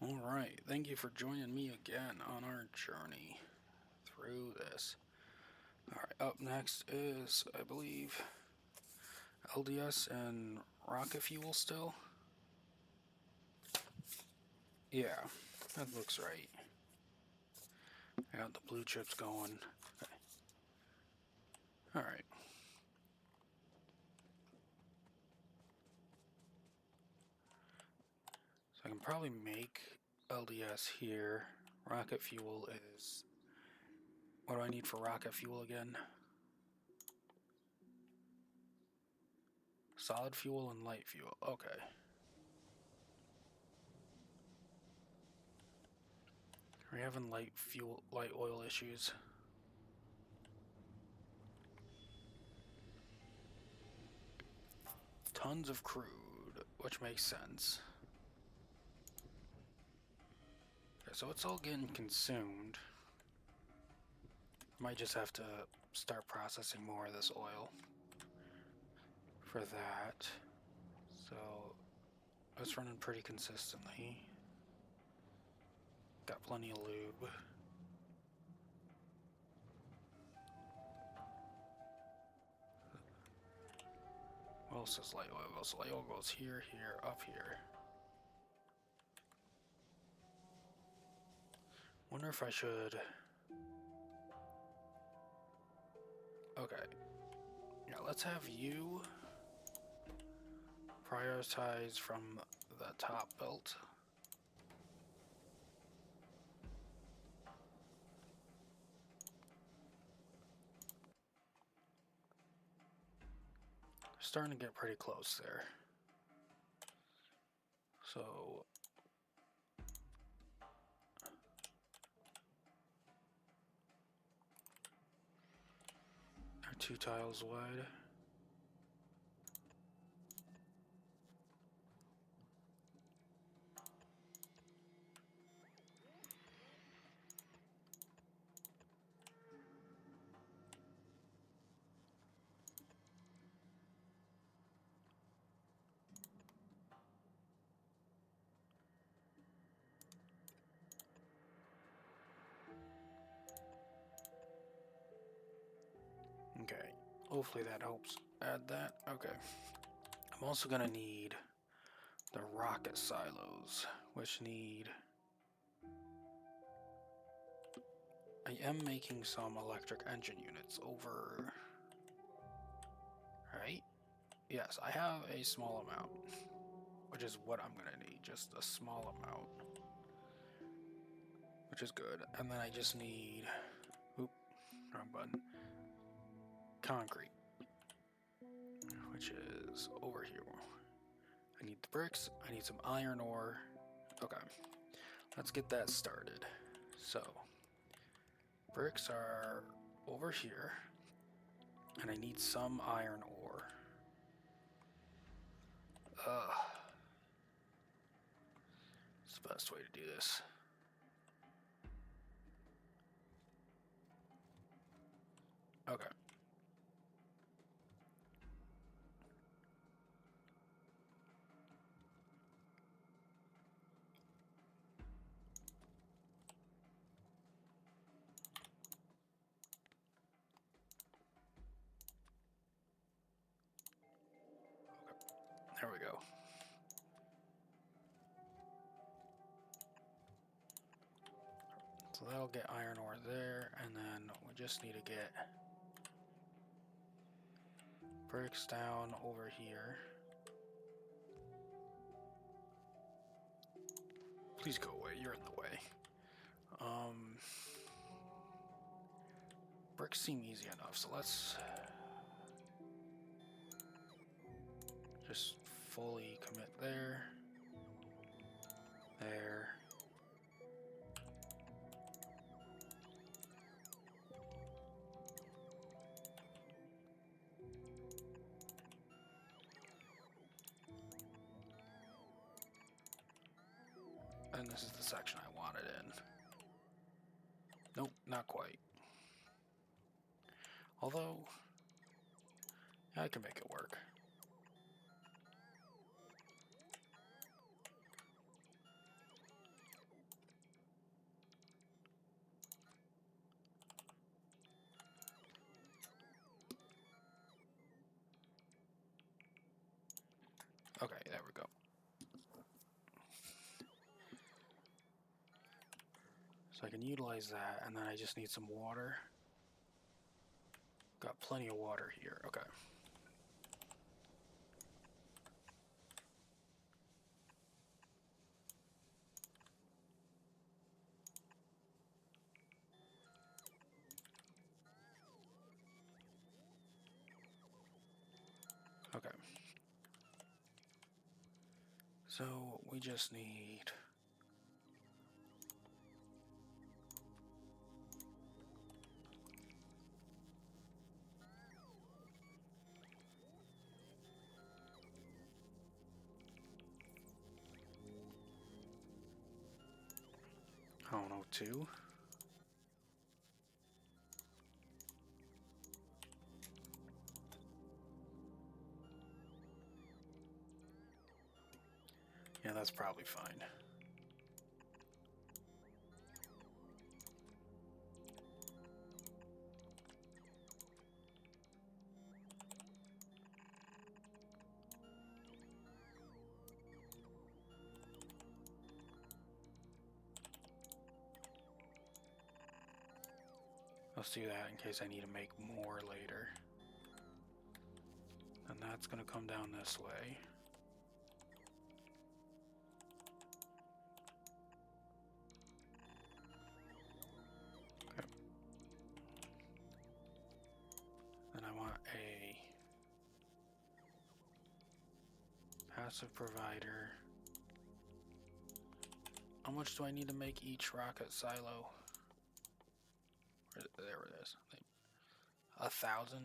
Alright, thank you for joining me again on our journey through this. Alright, up next is, I believe, LDS and rocket fuel still? Yeah, that looks right. I got the blue chips going. Okay. Alright. So I can probably make LDS here. Rocket fuel is... What do I need for rocket fuel again? Solid fuel and light fuel. Okay. Are we having light oil issues? Tons of crude, which makes sense. Okay, so it's all getting consumed. Might just have to start processing more of this oil for that. So it's running pretty consistently. Got plenty of lube. What else does light oil go? So light oil goes here, here, up here. Wonder if I should... Okay. Yeah, let's have you prioritize from the top belt. Starting to get pretty close there. So they're 2 tiles wide. Okay, hopefully that helps add that. Okay, I'm also gonna need the rocket silos, which need... I am making some electric engine units over... Right? Yes, I have a small amount, which is what I'm gonna need, just a small amount, which is good. And then I just need... Oop, wrong button. Concrete, which is over here. I need the bricks, I need some iron ore. Okay, let's get that started. So, bricks are over here, and I need some iron ore. It's the best way to do this. Okay. There we go. So that'll get iron ore there, and then we just need to get bricks down over here. Please go away, you're in the way. Bricks seem easy enough, so let's just fully commit there. There. And this is the section I wanted in. Nope, not quite. Although, yeah, I can make it work. So I can utilize that, and then I just need some water. Got plenty of water here. Okay. Okay. So we just need... I don't know, 2? Yeah, that's probably fine. Let's do that in case I need to make more later. And that's going to come down this way. Okay. Then I want a passive provider. How much do I need to make each rocket silo? There it is. 1,000.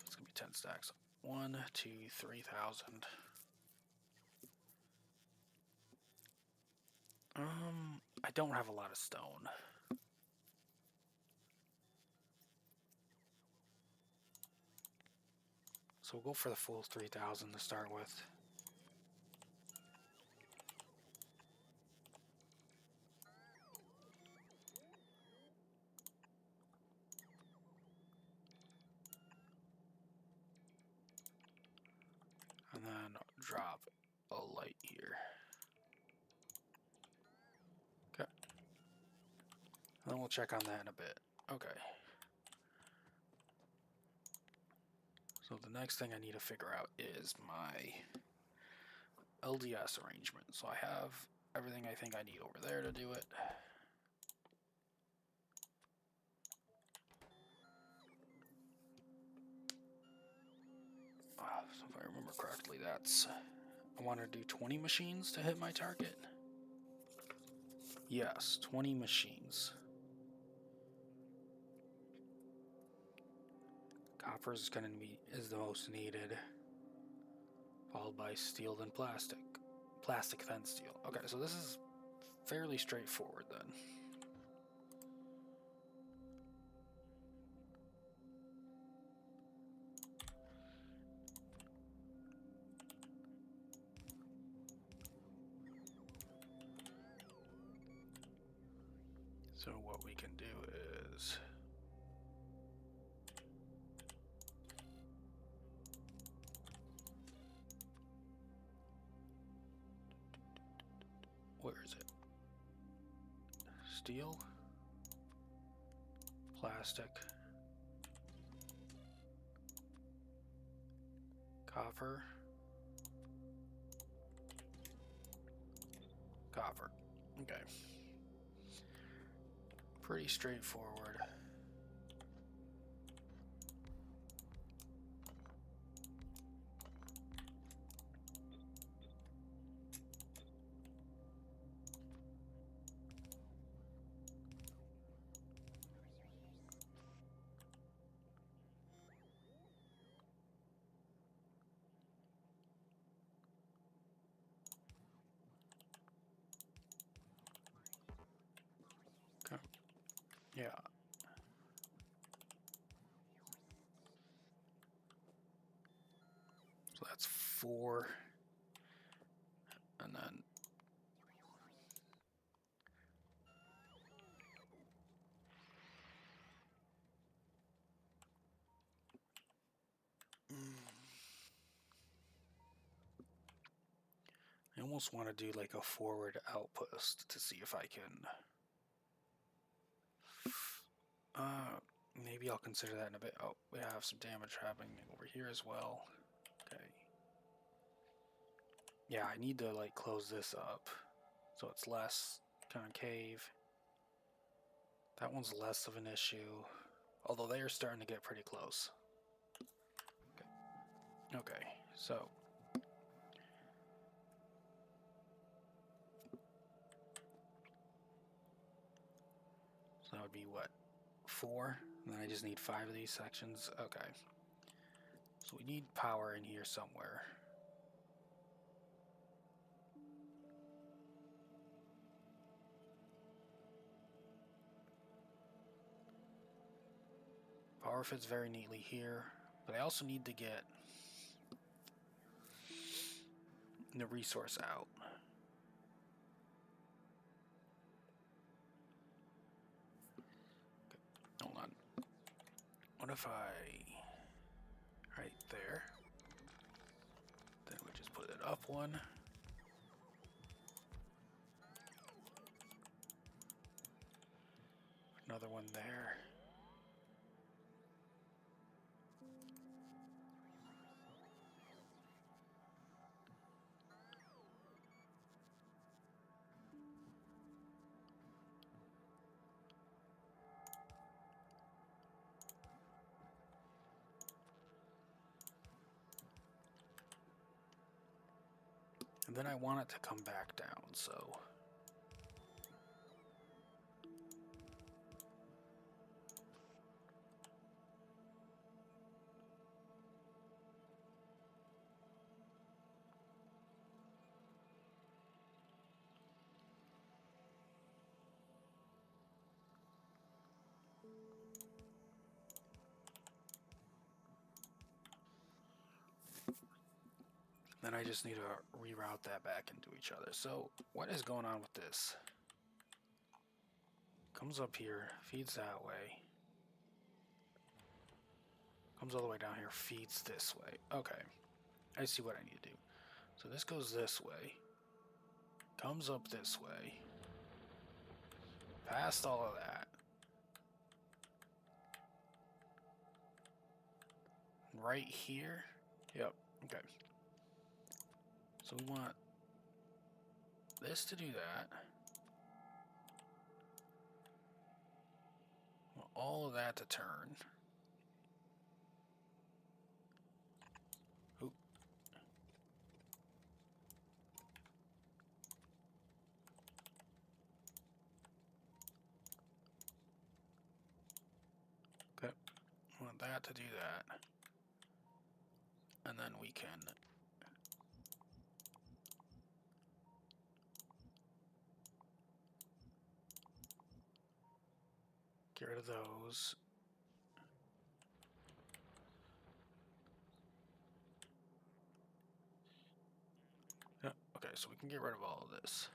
It's gonna be 10 stacks. 1, 2, 3,000. I don't have a lot of stone. So we'll go for the full 3,000 to start with. And then drop a light here. Okay. And then we'll check on that in a bit. Okay. So the next thing I need to figure out is my LDS arrangement. So I have everything I think I need over there to do it. So if I remember correctly, that's... I want to do 20 machines to hit my target. Yes, 20 machines. Copper is the most needed, followed by steel, then plastic. Plastic, then steel. Okay, so this is fairly straightforward then. So what we can do is... Where is it? Steel, plastic, copper, copper. Okay. Pretty straightforward. Okay. Yeah. So that's 4. And then... almost want to do like a forward outpost to see if I can. Maybe I'll consider that in a bit. Oh, we have some damage happening over here as well. Okay. Yeah, I need to like close this up so it's less concave. That one's less of an issue, although they are starting to get pretty close. Okay, so that would be what? 4? And then I just need 5 of these sections. Okay. So we need power in here somewhere. Power fits very neatly here, but I also need to get the resource out. Okay, hold on. What if right there, then we just put it up one. Another one there. And then I want it to come back down, so. Then I just need to reroute that back into each other. So what is going on with this? Comes up here, feeds that way. Comes all the way down here, feeds this way. Okay, I see what I need to do. So this goes this way. Comes up this way. Past all of that. Right here? Yep, okay. So we want this to do that. We want all of that to turn. Oop. Okay. We want that to do that. And then we can get rid of those. Yeah, okay, so we can get rid of all of this.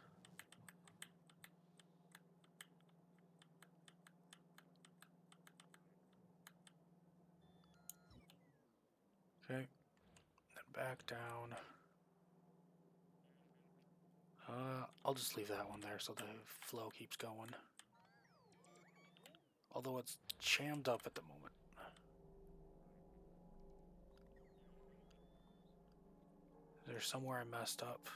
Okay, then back down. I'll just leave that one there so the flow keeps going. Although it's jammed up at the moment. Is there somewhere I messed up?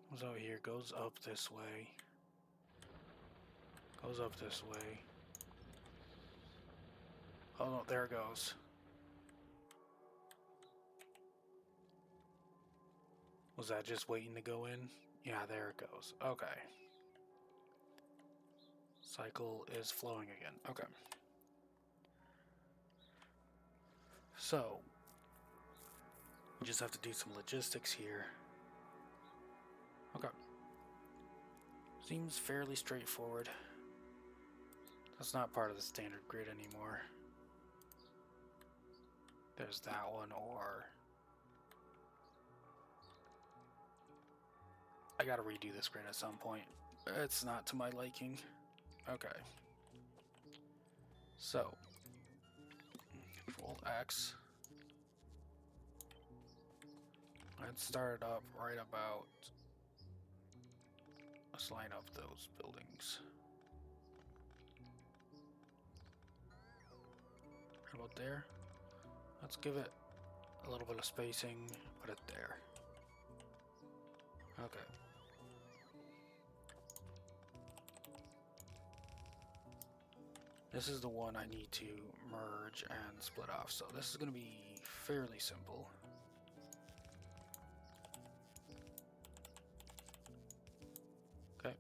Comes out here, goes up this way. Goes up this way. Oh no, there it goes. Was that just waiting to go in? Yeah, there it goes. Okay. Cycle is flowing again. Okay. So, we just have to do some logistics here. Okay. Seems fairly straightforward. That's not part of the standard grid anymore. There's that one, or I gotta redo this grid at some point. It's not to my liking. Okay. So, Control X. Let's start up right about. Let's line up those buildings. How about there? Let's give it a little bit of spacing, put it there. Okay. This is the one I need to merge and split off, so this is going to be fairly simple. Okay.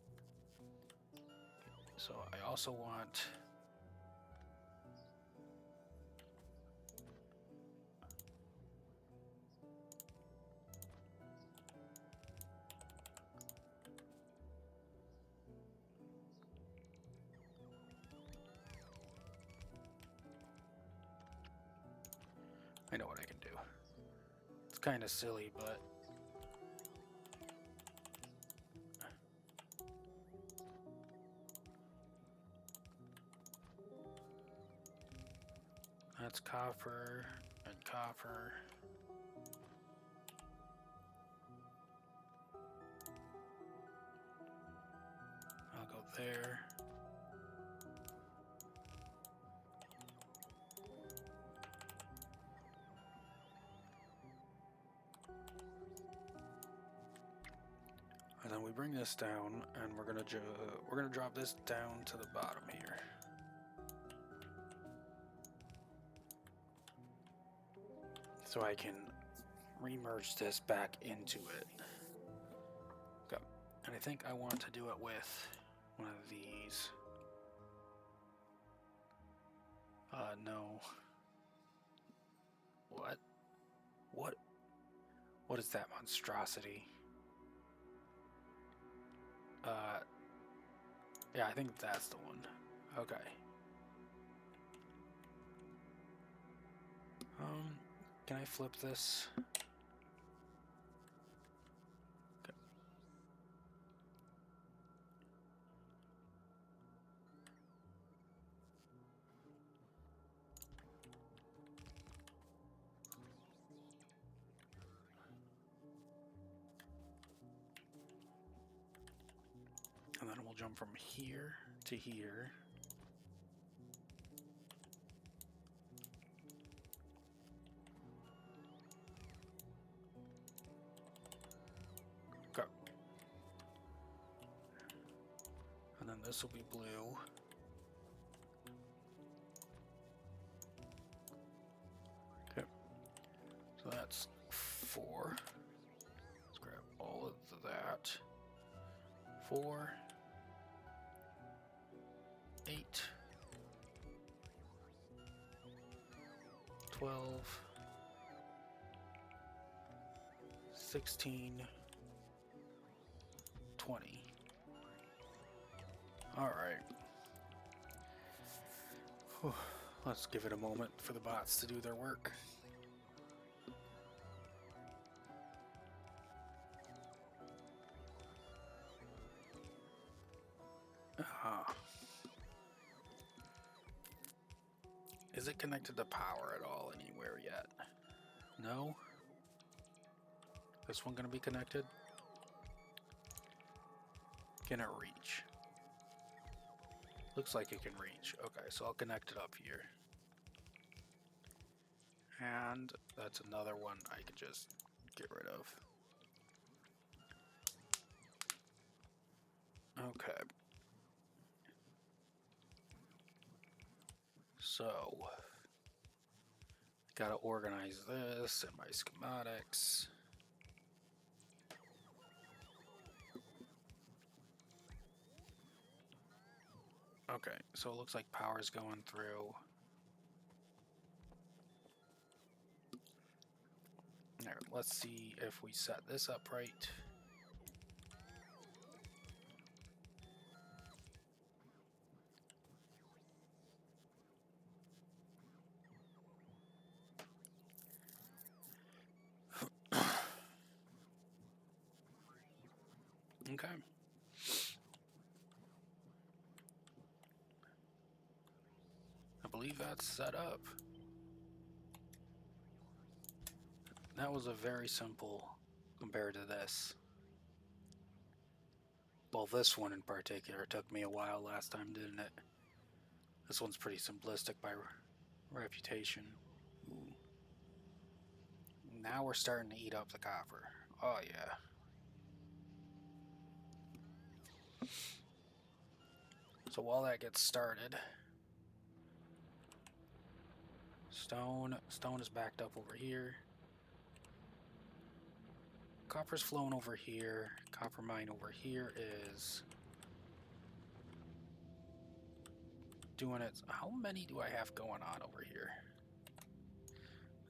So I also want I know what I can do. It's kind of silly, but that's copper and copper. I'll go there. And then we bring this down, and we're gonna drop this down to the bottom here. So I can remerge this back into it. Okay. And I think I want to do it with one of these. No. What? What is that monstrosity? Yeah, I think that's the one. Okay. Can I flip this? Okay. And then we'll jump from here to here. Go. And then this will be blue. Okay. So that's 4. Let's grab all of that. 4. 8. 12. 16. 20. All right. Whew. Let's give it a moment for the bots to do their work. Is it connected to power at all anywhere yet? No? This one gonna be connected? Can it reach? Looks like it can reach. Okay, so I'll connect it up here. And that's another one I could just get rid of. Okay. So, gotta organize this in my schematics. Okay, so it looks like power's going through. There, let's see if we set this up right. Okay. I believe that's set up. That was a very simple compared to this. Well, this one in particular took me a while last time, didn't it? This one's pretty simplistic by reputation. Ooh. Now we're starting to eat up the copper. Oh, yeah. So while that gets started, stone is backed up over here. Copper's flowing over here. Copper mine over here is doing it. How many do I have going on over here?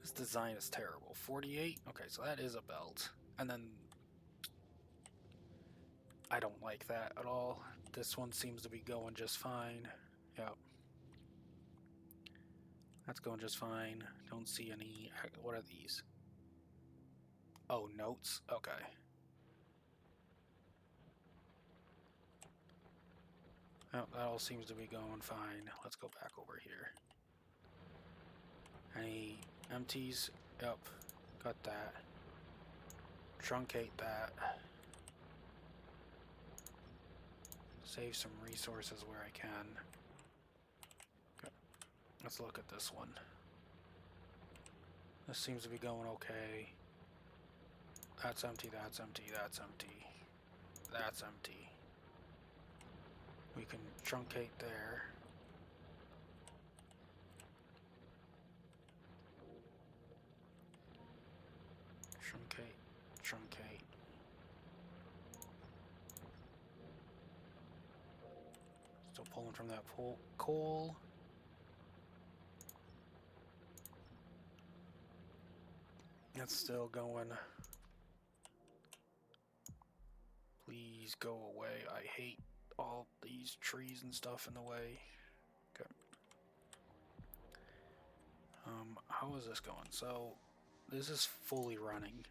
This design is terrible. 48? Okay, so that is a belt. And then I don't like that at all. This one seems to be going just fine. Yep. That's going just fine. Don't see any. What are these? Oh, notes? Okay. Oh, that all seems to be going fine. Let's go back over here. Any empties? Yep. Got that. Truncate that. Save some resources where I can. Okay. Let's look at this one. This seems to be going okay. That's empty, that's empty, that's empty. That's empty. We can truncate there. Truncate. Still pulling from that coal. It's still going. Please go away. I hate all these trees and stuff in the way. Okay. How is this going? So, this is fully running.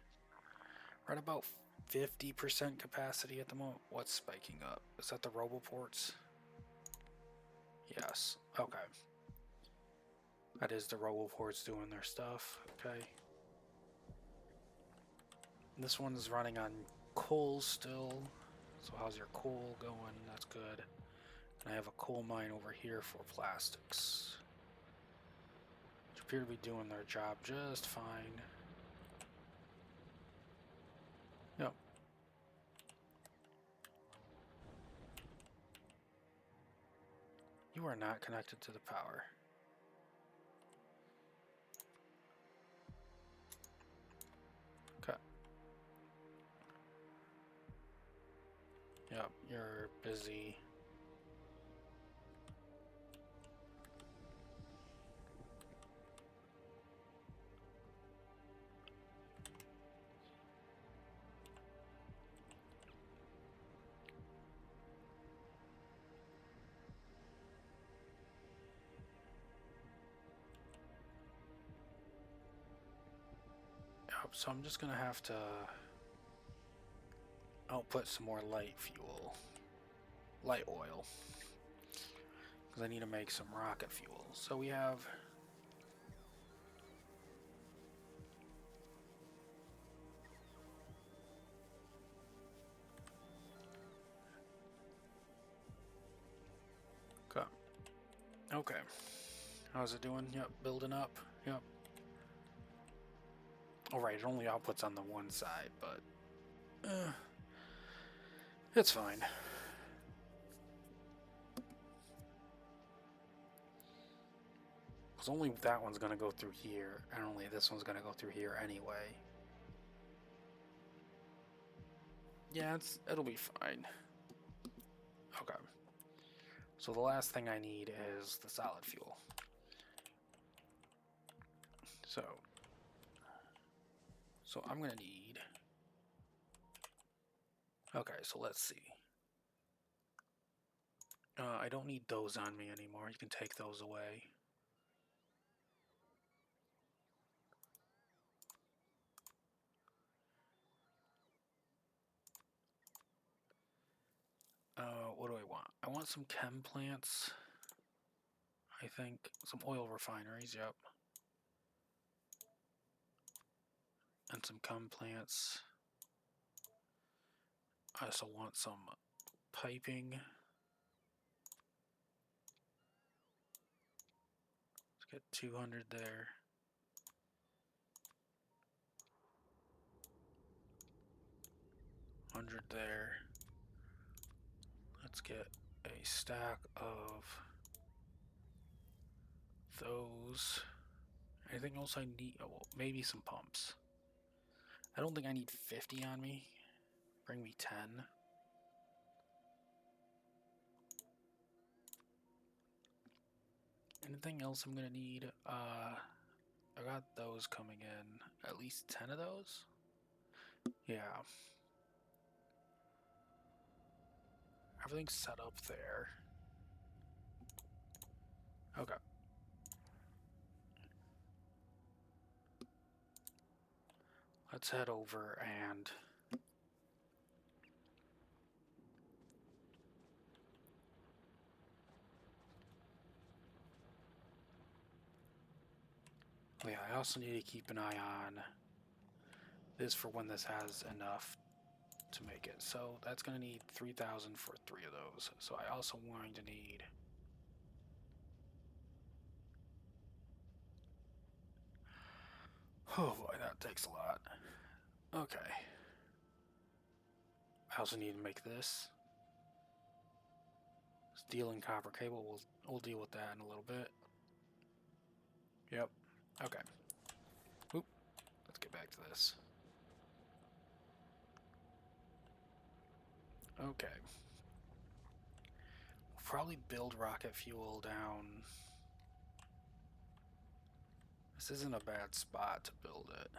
We're at about 50% capacity at the moment. What's spiking up? Is that the roboports? Yes. Okay. That is the roboports doing their stuff. Okay. This one's running on coal still. So how's your coal going? That's good. And I have a coal mine over here for plastics, which appear to be doing their job just fine. Yep. You are not connected to the power. Okay. Yep, you're busy. Yep, so I'm just gonna have to output some more light oil, because I need to make some rocket fuel. So we have okay. How's it doing? Yep, building up. Yep. Alright, it only outputs on the one side, but it's fine. Because only that one's going to go through here, and only this one's going to go through here anyway. Yeah, it'll be fine. Okay. So the last thing I need is the solid fuel. So I'm going to need... Okay, so let's see. I don't need those on me anymore. You can take those away. What do I want? I want some chem plants. I think some oil refineries, yep. And some chem plants. I also want some piping. Let's get 200 there. $100 there. Let's get a stack of those. Anything else I need? Oh, well, maybe some pumps. I don't think I need 50 on me. Bring me 10. Anything else I'm gonna need? I got those coming in. At least 10 of those? Yeah. Everything's set up there. Okay. Let's head over and yeah, I also need to keep an eye on this for when this has enough to make it. So that's going to need 3,000 for 3 of those. So I also going to need oh boy, that takes a lot. Okay. I also need to make this. Steel and copper cable, we'll deal with that in a little bit. Yep. Okay. Oop. Let's get back to this. Okay. We'll probably build rocket fuel down. This isn't a bad spot to build it.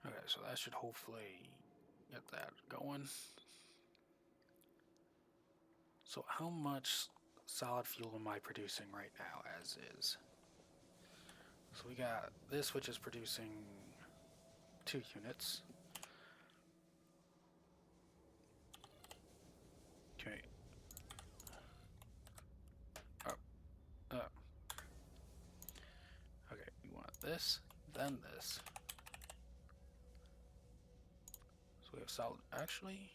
Okay, so that should hopefully get that going. So how much solid fuel am I producing right now as is? So we got this, which is producing 2 units. Okay. Okay, we want this, then this. So we have solid, actually.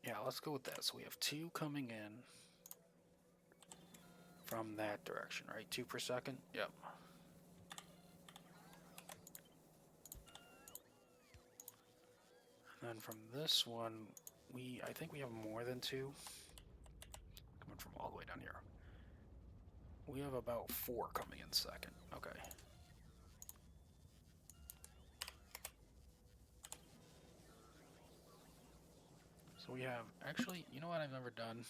Yeah, let's go with that. So we have 2 coming in from that direction, right? 2 per second? Yep. And then from this one, I think we have more than 2. Coming from all the way down here. We have about 4 coming in second. Okay. So we have, actually, you know what I've never done?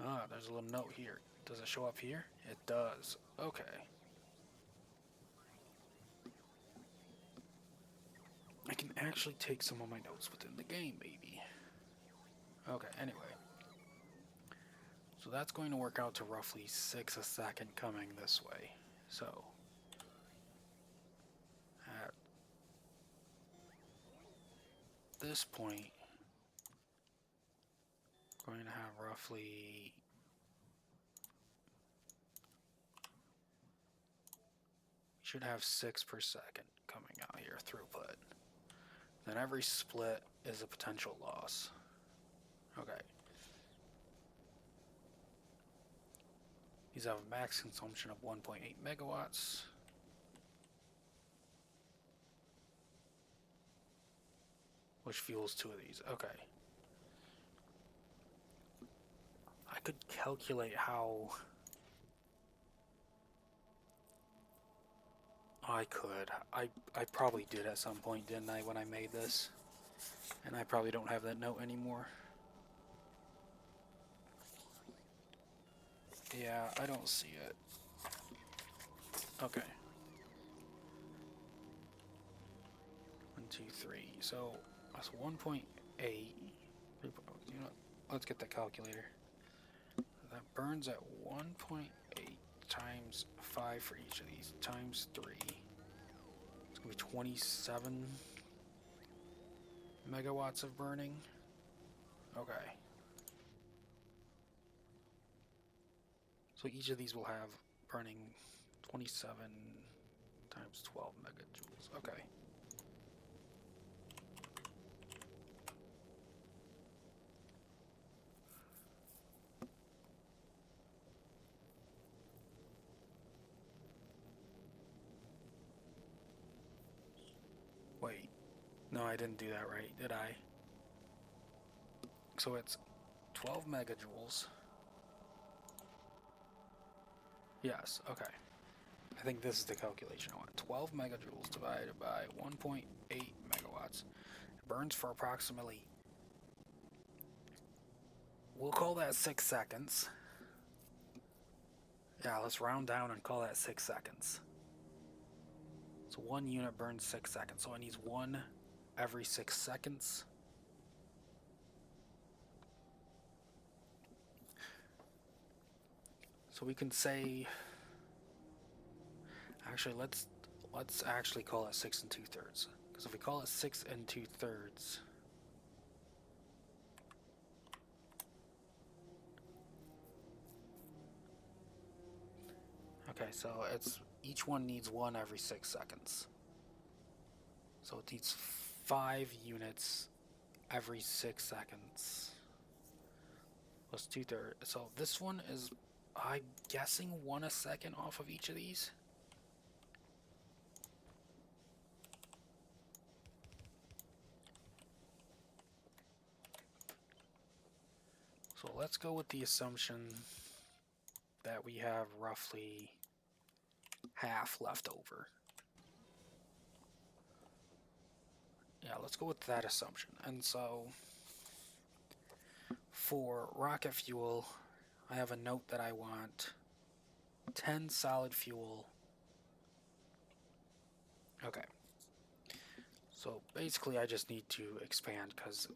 Ah, there's a little note here. Does it show up here? It does. Okay. I can actually take some of my notes within the game, maybe. Okay, anyway. So that's going to work out to roughly 6 a second coming this way. So, at this point, we're going to have roughly should have 6 per second coming out here, throughput. Then every split is a potential loss. Okay. These have a max consumption of 1.8 megawatts. Which fuels 2 of these. Okay. I could calculate how I could. I probably did at some point, didn't I, when I made this? And I probably don't have that note anymore. Yeah, I don't see it. Okay. 2, 3. So that's 1.8. You know, let's get the calculator. That burns at 1.8 times 5 for each of these, times 3. It's going to be 27 megawatts of burning. Okay. So each of these will have burning 27 times 12 megajoules. Okay. Wait. No, I didn't do that right, did I? So it's 12 megajoules. Yes, okay. I think this is the calculation I want. 12 megajoules divided by 1.8 megawatts. It burns for approximately, we'll call that 6 seconds. Yeah, let's round down and call that 6 seconds. So one unit burns 6 seconds, so it needs one every 6 seconds. So we can say, actually, let's actually call it 6 2/3. Because if we call it 6 2/3, okay, so it's each one needs one every 6 seconds. So it needs 5 units every 6 seconds. Plus 2/3. So this one is, I'm guessing, 1 a second off of each of these. So let's go with the assumption that we have roughly half left over. Yeah, let's go with that assumption. And so for rocket fuel, I have a note that I want 10 solid fuel. Okay. So basically I just need to expand because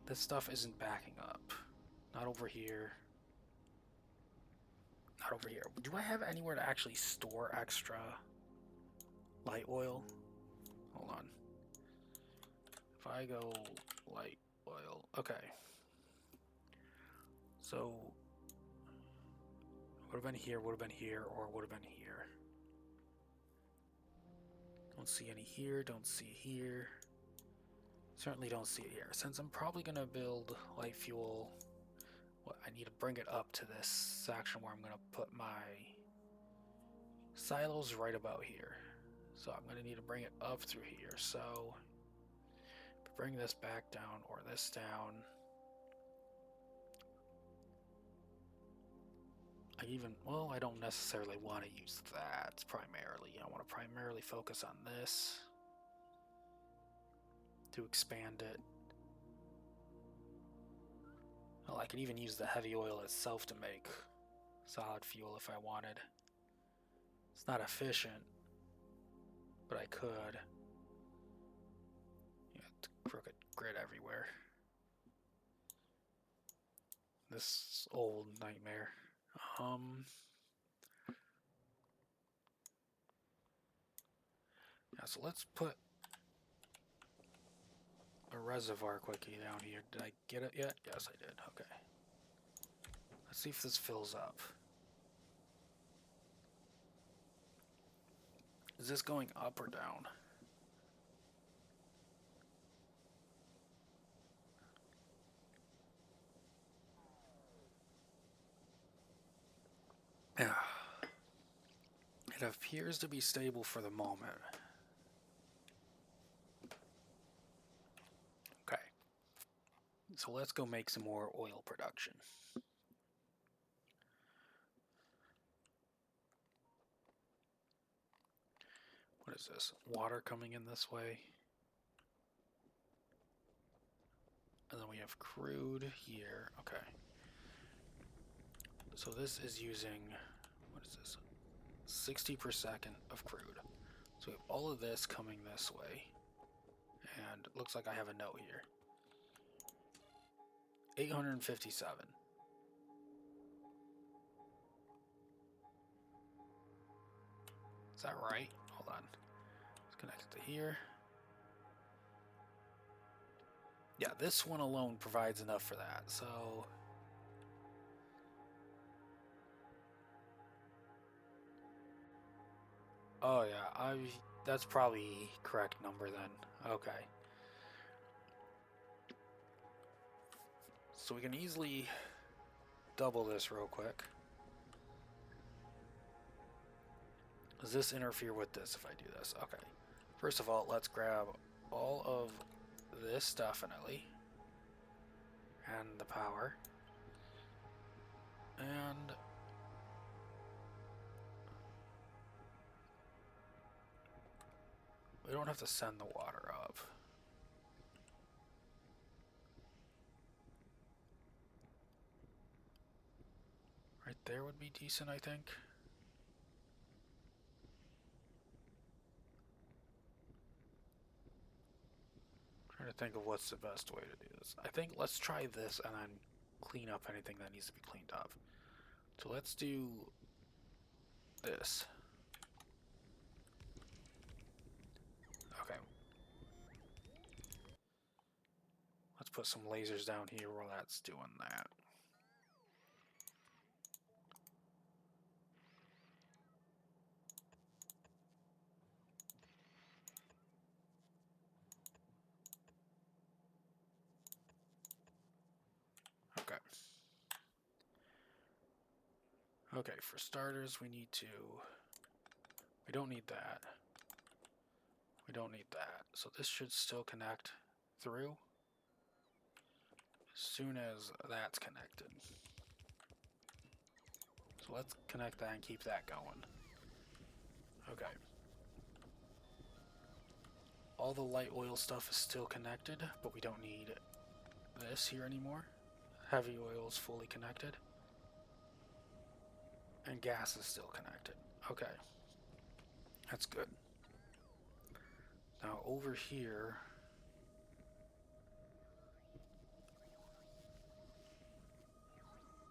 this stuff isn't backing up. Not over here. Not over here. Do I have anywhere to actually store extra light oil? Hold on. If I go light oil, okay. So would have been here, or would have been here. Don't see any here, don't see here. Certainly don't see it here. Since I'm probably gonna build light fuel, well, I need to bring it up to this section where I'm gonna put my silos right about here. So I'm gonna need to bring it up through here. So bring this back down or this down. I don't necessarily want to use that primarily. I want to primarily focus on this to expand it. Well, I could even use the heavy oil itself to make solid fuel if I wanted. It's not efficient, but I could. Yeah, crooked grid everywhere. This old nightmare. Yeah, so let's put a reservoir quickie down here. Did I get it yet? Yes, I did. Okay. Let's see if this fills up. Is this going up or down? Yeah. It appears to be stable for the moment. Okay. So let's go make some more oil production. What is this? Water coming in this way. And then we have crude here. Okay. So this is using, what is this? 60 per second of crude. So we have all of this coming this way. And it looks like I have a note here. 857. Is that right? Hold on. Let's connect it to here. Yeah, this one alone provides enough for that, so... Oh yeah, that's probably correct number then. Okay. So we can easily double this real quick. Does this interfere with this if I do this? Okay. First of all, let's grab all of this definitely. And the power. And we don't have to send the water up. Right there would be decent, I think. Trying to think of what's the best way to do this. I think let's try this and then clean up anything that needs to be cleaned up. So let's do this. Okay. Let's put some lasers down here while that's doing that. Okay. Okay, for starters, we don't need that. We don't need that. So this should still connect through as soon as that's connected. So let's connect that and keep that going. Okay. All the light oil stuff is still connected, but we don't need this here anymore. Heavy oil is fully connected. And gas is still connected. Okay. That's good. Now over here,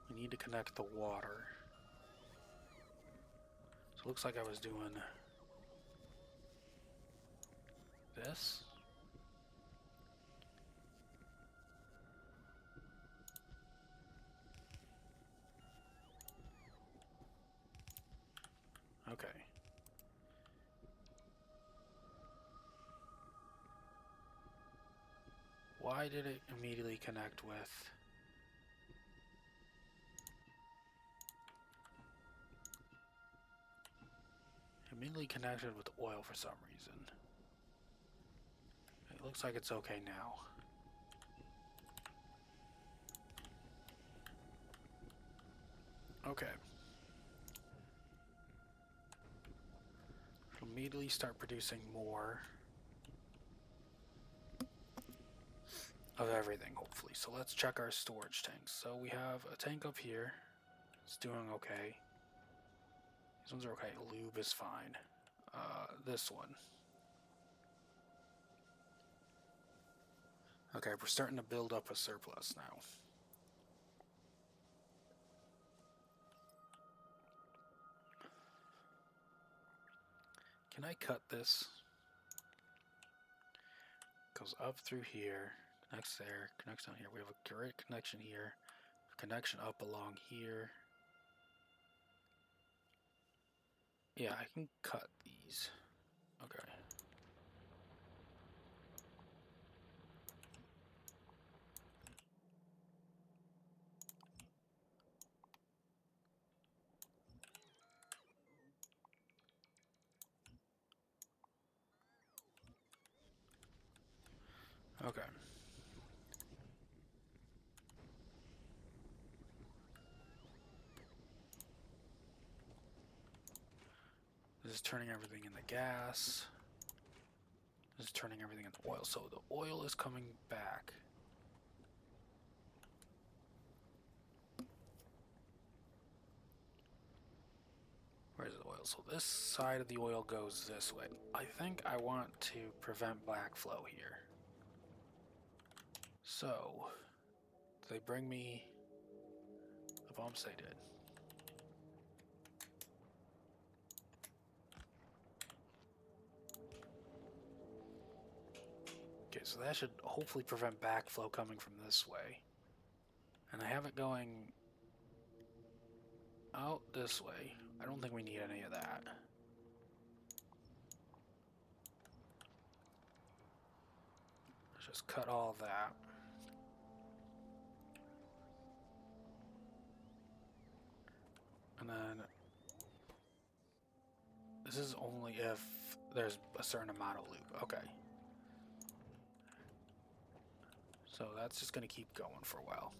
we need to connect the water. So it looks like I was doing this. Okay. Why did it immediately connect with? Immediately connected with oil for some reason. It looks like it's okay now. Okay. It'll immediately start producing more of everything, hopefully. So let's check our storage tanks. So we have a tank up here. It's doing okay. These ones are okay. Lube is fine. This one. Okay, we're starting to build up a surplus now. Can I cut this? Goes up through here, connects there, connects down here. We have a great connection here, connection up along here. Yeah, I can cut these. Okay. Okay. This is turning everything into gas. This is turning everything into oil. So the oil is coming back. Where's the oil So this side of the oil goes this way. I think I want to prevent backflow here. So, do they bring me the bumps? They did. Okay, so that should hopefully prevent backflow coming from this way. And I have it going out this way. I don't think we need any of that. Let's just cut all of that. And then this is only if there's a certain amount of loop. Okay. So that's just going to keep going for a while.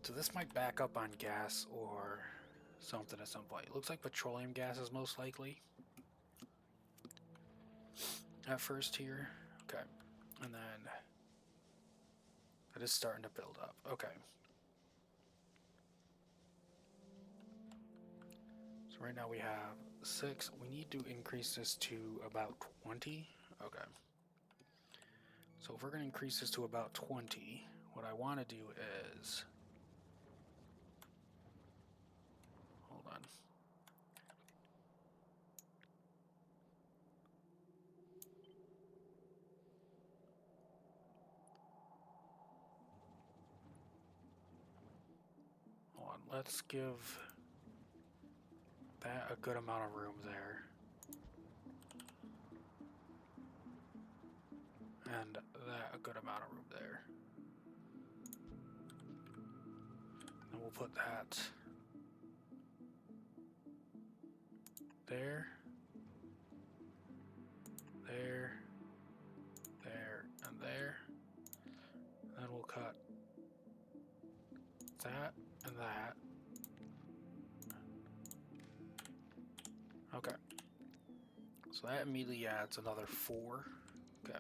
So this might back up on gas or something at some point. It looks like petroleum gas is most likely at first here. Okay. And then it is starting to build up. Okay. So right now we have 6. We need to increase this to about 20. Okay. So if we're going to increase this to about 20, what I want to do is... Hold on. Hold on. Let's give that a good amount of room there. And that a good amount of room there. And we'll put that there, there, there, and there. And then we'll cut that and that. Okay. So that immediately adds another 4. Okay.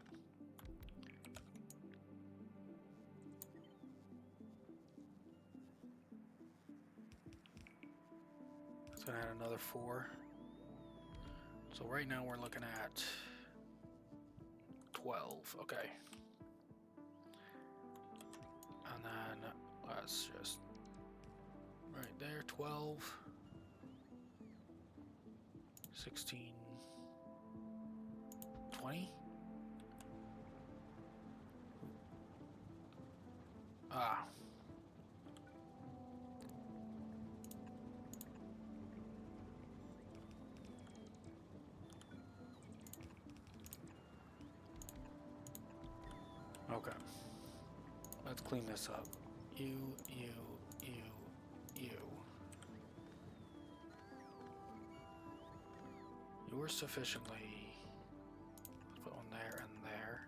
It's gonna add another 4. So right now we're looking at 12. Okay. And then let's just right there, 12, 16, 20. Ah. Okay. Let's clean this up. You. You were sufficiently... Let's put one there and there.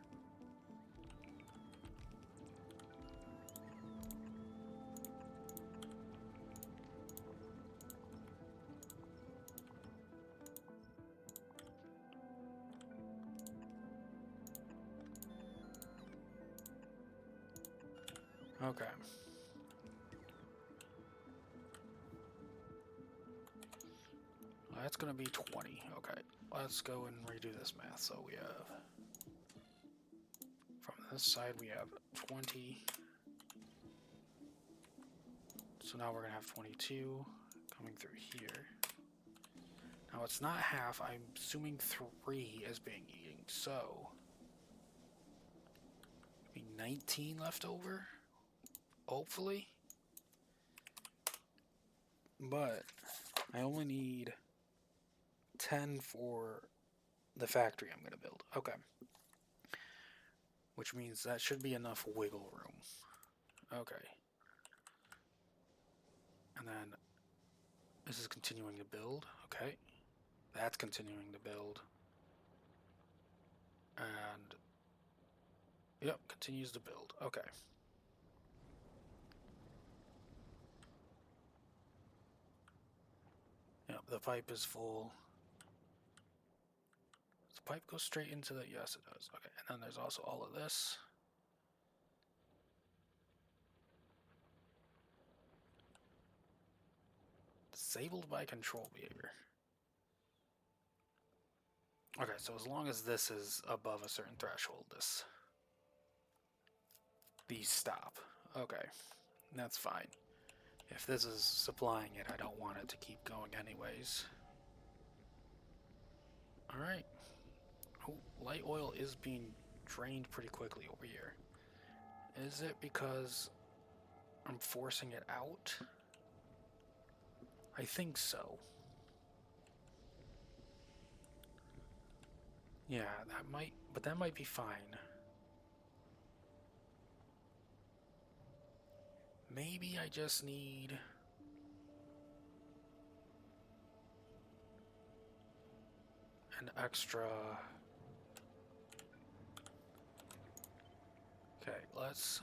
Okay. That's gonna be 20. Okay. Let's go and redo this math. So we have... From this side we have 20. So now we're gonna have 22 coming through here. Now it's not half. I'm assuming 3 is being eaten. So... Be 19 left over? Hopefully. But I only need 10 for the factory I'm going to build. Okay. Which means that should be enough wiggle room. Okay. And then this is continuing to build. Okay. That's continuing to build. And yep, continues to build. Okay. Yep, the pipe is full. Does the pipe go straight into the... Yes, it does. Okay, and then there's also all of this. Disabled by control behavior. Okay, so as long as this is above a certain threshold, these stop. Okay, that's fine. If this is supplying it, I don't want it to keep going anyways. Alright. Oh, light oil is being drained pretty quickly over here. Is it because I'm forcing it out? I think so. Yeah, that might be fine. Maybe I just need an extra. Okay, let's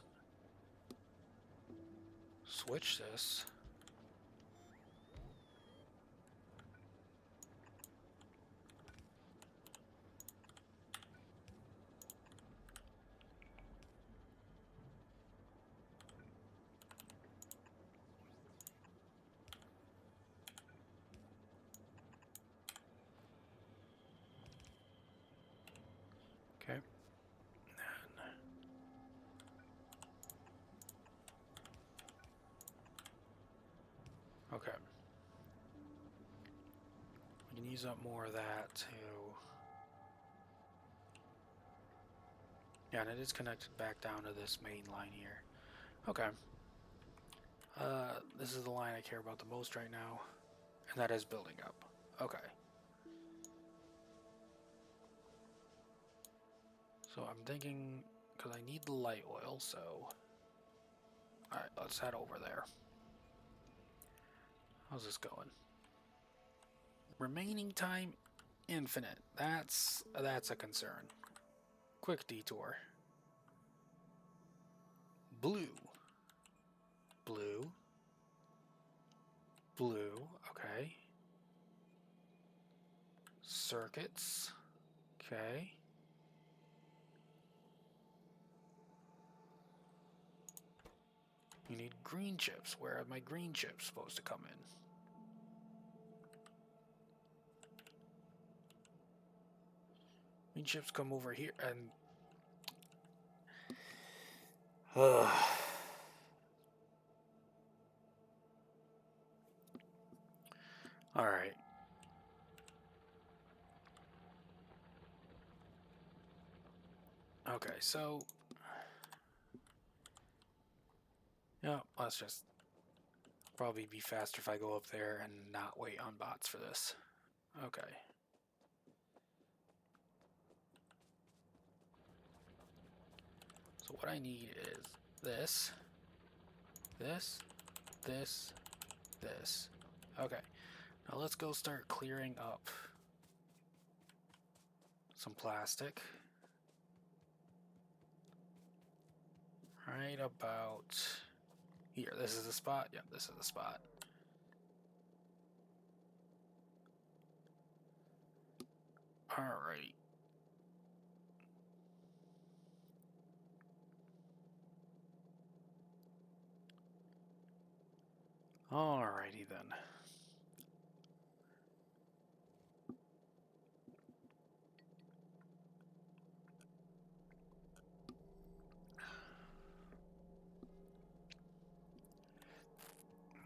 switch this. Okay. Okay. We can use up more of that too. Yeah, and it is connected back down to this main line here. Okay. This is the line I care about the most right now, and that is building up. Okay. So I'm thinking, because I need the light oil, so... Alright, let's head over there. How's this going? Remaining time, infinite. That's a concern. Quick detour. Blue. Blue. Blue, okay. Circuits, okay. You need green chips. Where are my green chips supposed to come in? Green chips come over here and... Alright. Okay, so... Yeah, let's just... Probably be faster if I go up there and not wait on bots for this. Okay. So what I need is this, this, this, this. Okay. Now let's go start clearing up some plastic. Right about here. This is the spot? Yep, this is the spot. Alright. Alrighty then.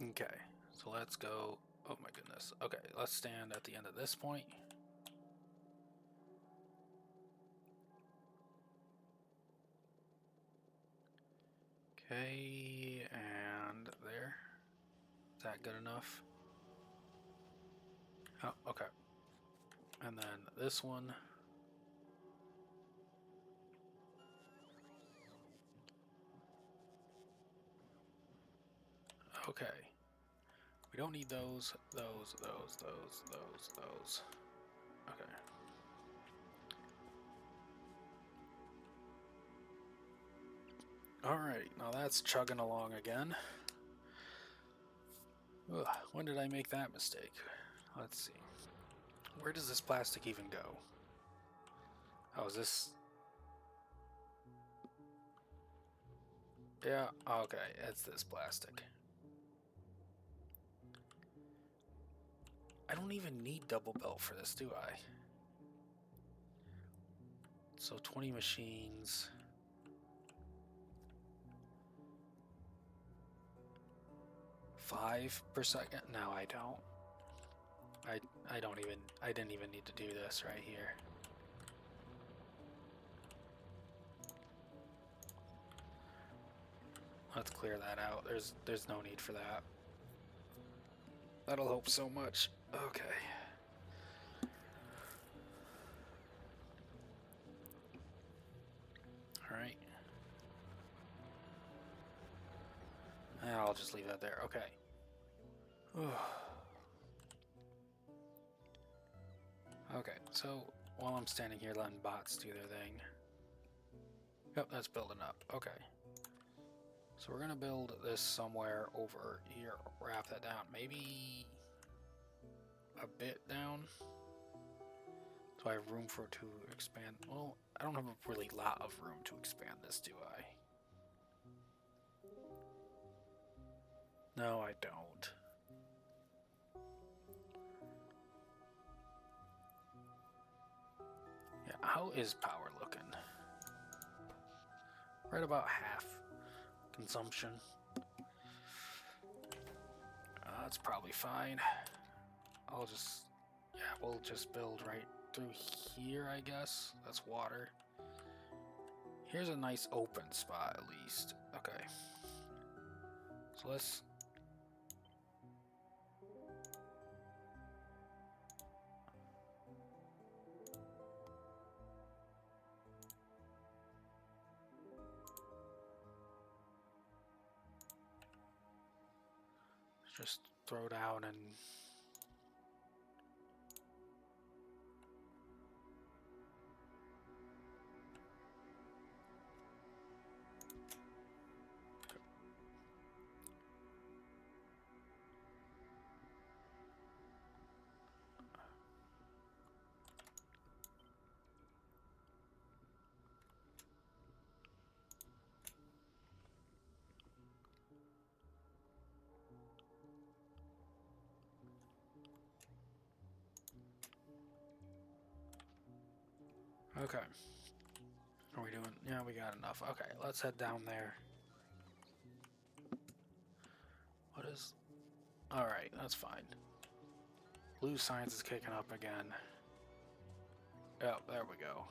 Okay, so let's go. Oh my goodness. Okay, let's stand at the end of this point. Okay, and there. Is that good enough? Oh, okay. And then this one. Okay. We don't need those. Okay. Alright, now that's chugging along again. Ugh, when did I make that mistake? Let's see. Where does this plastic even go? Oh, is this... Yeah, okay, it's this plastic. I don't even need double belt for this, do I? So 20 machines. Five per second? No, I don't. I didn't even need to do this right here. Let's clear that out. There's no need for that. That'll help so much. Okay. Alright. I'll just leave that there. Okay. Okay, so while I'm standing here letting bots do their thing. Yep, that's building up. Okay. So we're gonna build this somewhere over here. Wrap that down. Maybe a bit down. Do I have room for it to expand? Well, I don't have a really lot of room to expand this, do I? No, I don't. Yeah, how is power looking? Right about half consumption. That's probably fine. We'll just build right through here, I guess. That's water. Here's a nice open spot, at least. Okay. So let's... just throw down and... Okay. Are we doing... Yeah, we got enough. Okay, let's head down there. What is... Alright, that's fine. Blue science is kicking up again. Yep, there we go.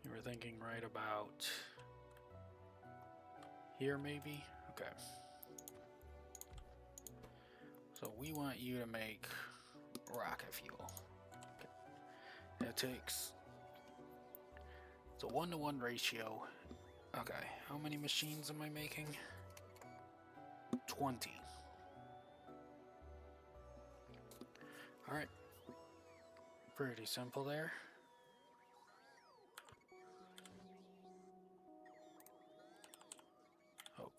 You were thinking right about here, maybe? Okay. So we want you to make rocket fuel. Okay. It takes... It's a 1-to-1 ratio. Okay, how many machines am I making? 20. Alright. Pretty simple there. Oh.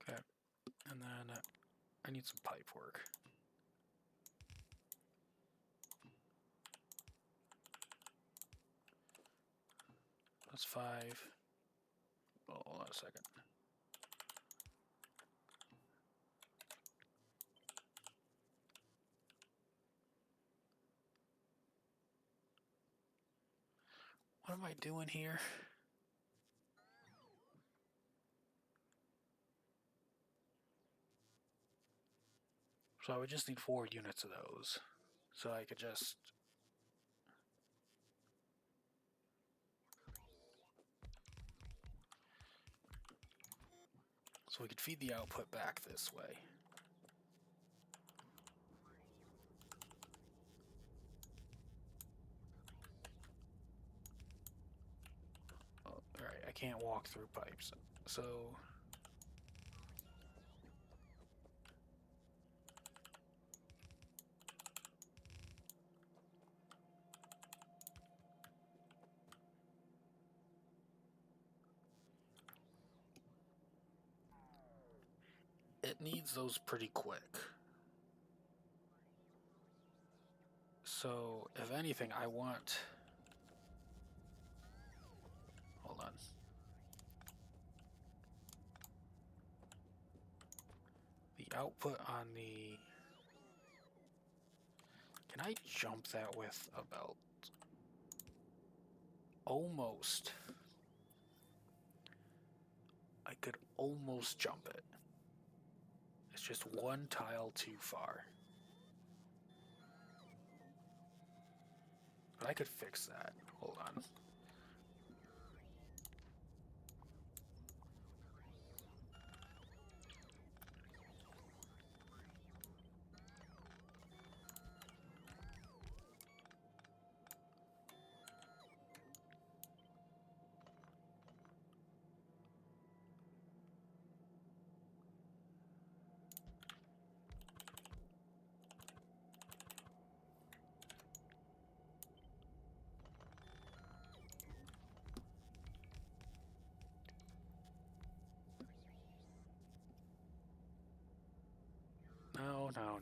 Okay. And then I need some pipe work. That's 5. Oh, hold on a second. What am I doing here? So I would just need 4 units of those. So I could just... So we could feed the output back this way. I can't walk through pipes. So it needs those pretty quick. So if anything, I want... Hold on. The output on the... Can I jump that with a belt? Almost. I could almost jump it. It's just one tile too far. But I could fix that. Hold on.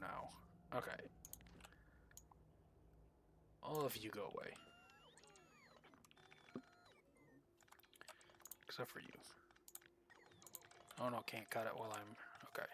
No. Okay. All of you go away. Except for you. Oh no, can't cut it while I'm... Okay.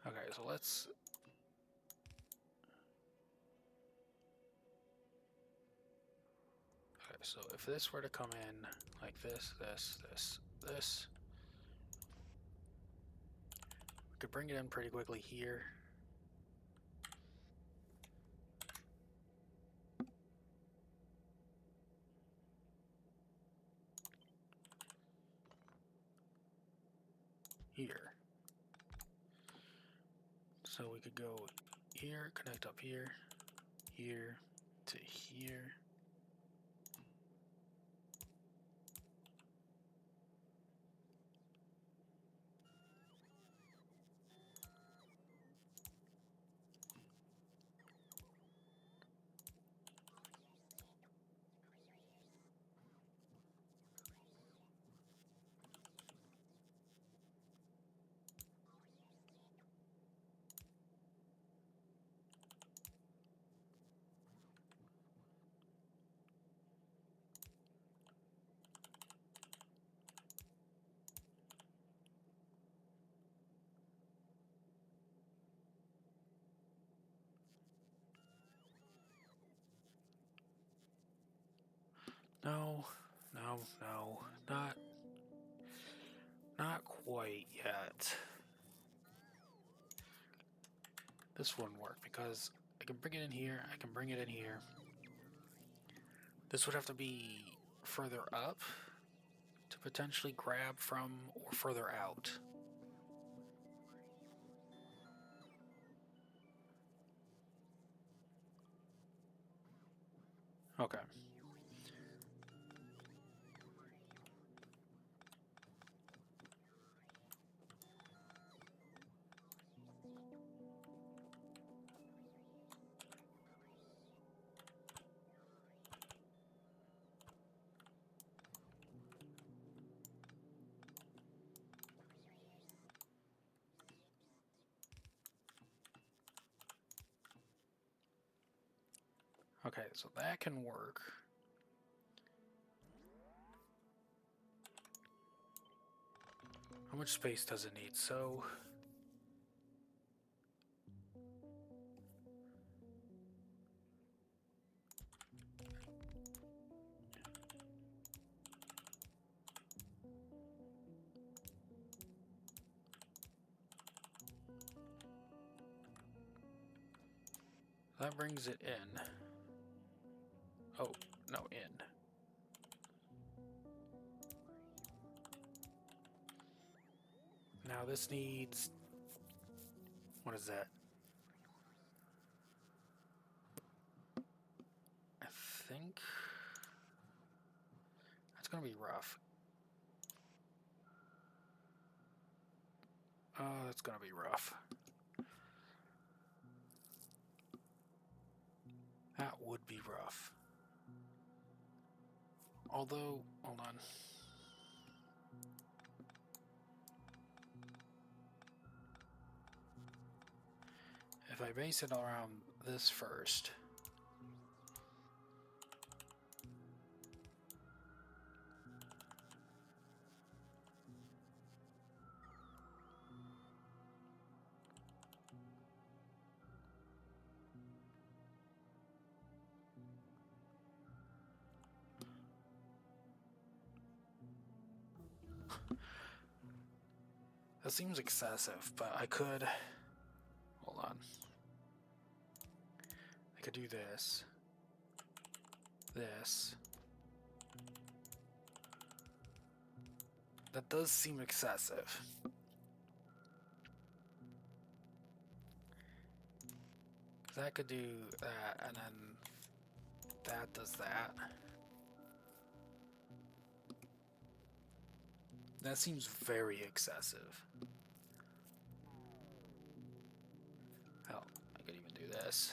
Okay, so let's... Okay, so if this were to come in like this, this, we could bring it in pretty quickly here. Here. So we could go here, connect up here, here to here. No, not quite yet. This wouldn't work because I can bring it in here, I can bring it in here. This would have to be further up to potentially grab from or further out. Okay. Okay, so that can work. How much space does it need? So that brings it in. Oh, no, in. Now this needs... What is that? I think... That's gonna be rough. Oh, that's gonna be rough. That would be rough. Although, hold on. If I base it around this first... That seems excessive, but I could... Hold on. I could do this. This. That does seem excessive. Because I could do that, and then that does that. That seems very excessive. Hell, I could even do this.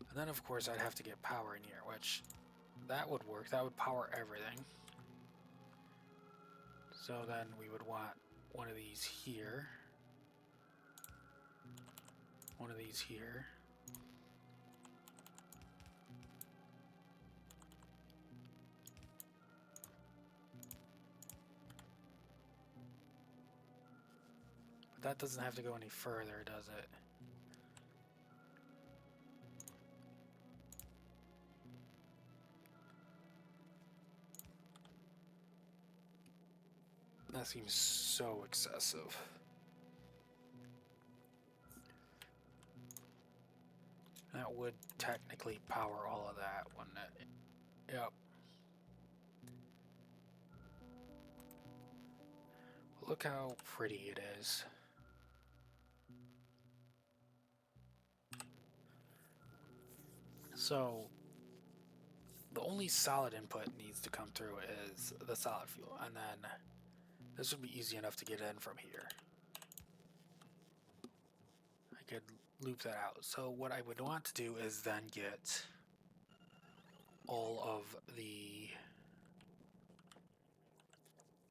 And then, of course, I'd have to get power in here, which that would work. That would power everything. So then we would want one of these here. One of these here. But that doesn't have to go any further, does it? That seems so excessive. That would technically power all of that, wouldn't it? Yep. Look how pretty it is. So, the only solid input needs to come through is the solid fuel, and then this would be easy enough to get in from here. I could loop that out. So what I would want to do is then get all of the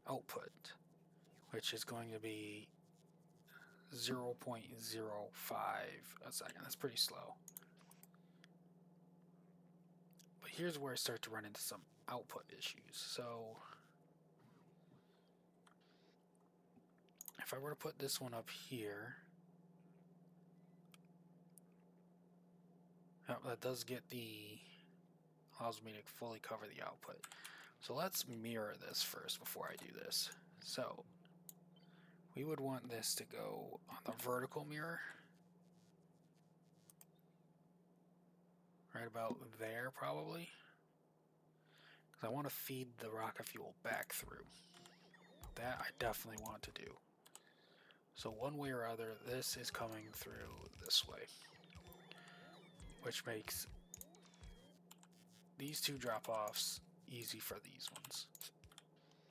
output, which is going to be 0.05 a second. That's pretty slow. But here's where I start to run into some output issues. So if I were to put this one up here, that does get allows me to fully cover the output. So let's mirror this first before I do this. So we would want this to go on the vertical mirror. Right about there, probably. Because I want to feed the rocket fuel back through. That I definitely want to do. So one way or other, this is coming through this way. Which makes these two drop-offs easy for these ones.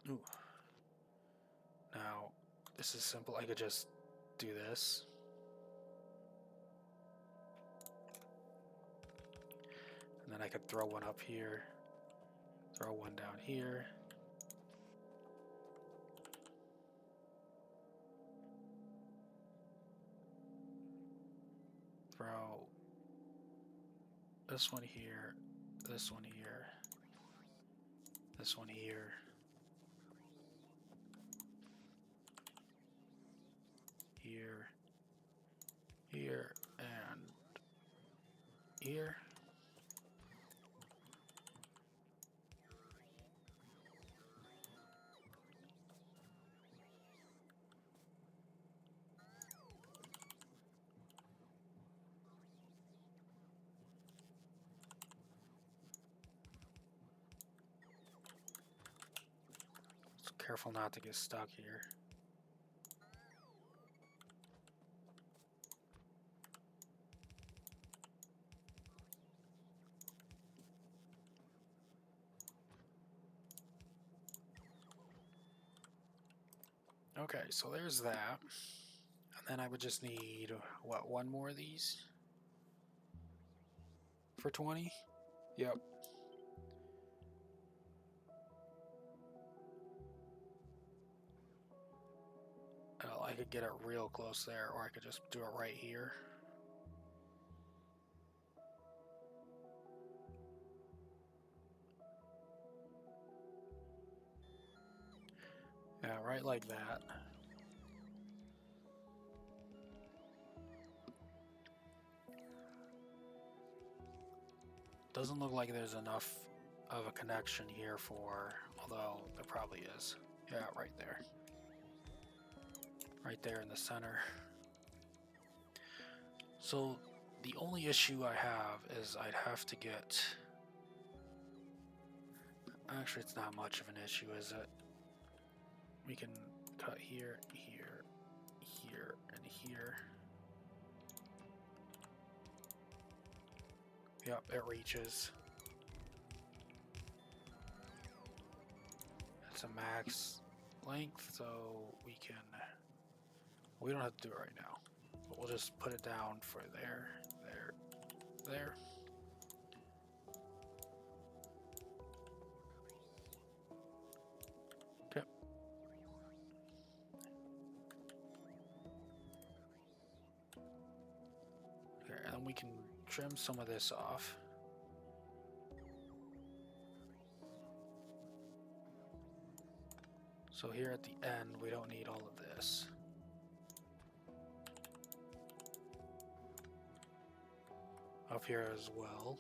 Ooh. Now, this is simple. I could just do this. And then I could throw one up here. Throw one down here. this one here, this one here, this one here. Here, here, and here. So careful not to get stuck here. Okay, so there's that. And then I would just need, what, one more of these? For 20? Yep. Well, I could get it real close there, or I could just do it right here. Yeah, right like that. Doesn't look like there's enough of a connection here for, although there probably is. Yeah, right there. Right there in the center. So the only issue I have is I'd have to get... Actually, it's not much of an issue, is it? We can cut here, here, here, and here. Yep, it reaches. It's a max length, so we can... We don't have to do it right now. But we'll just put it down for there, there, there. Okay. Okay, and then we can trim some of this off. So here at the end, we don't need all of this. Up here as well.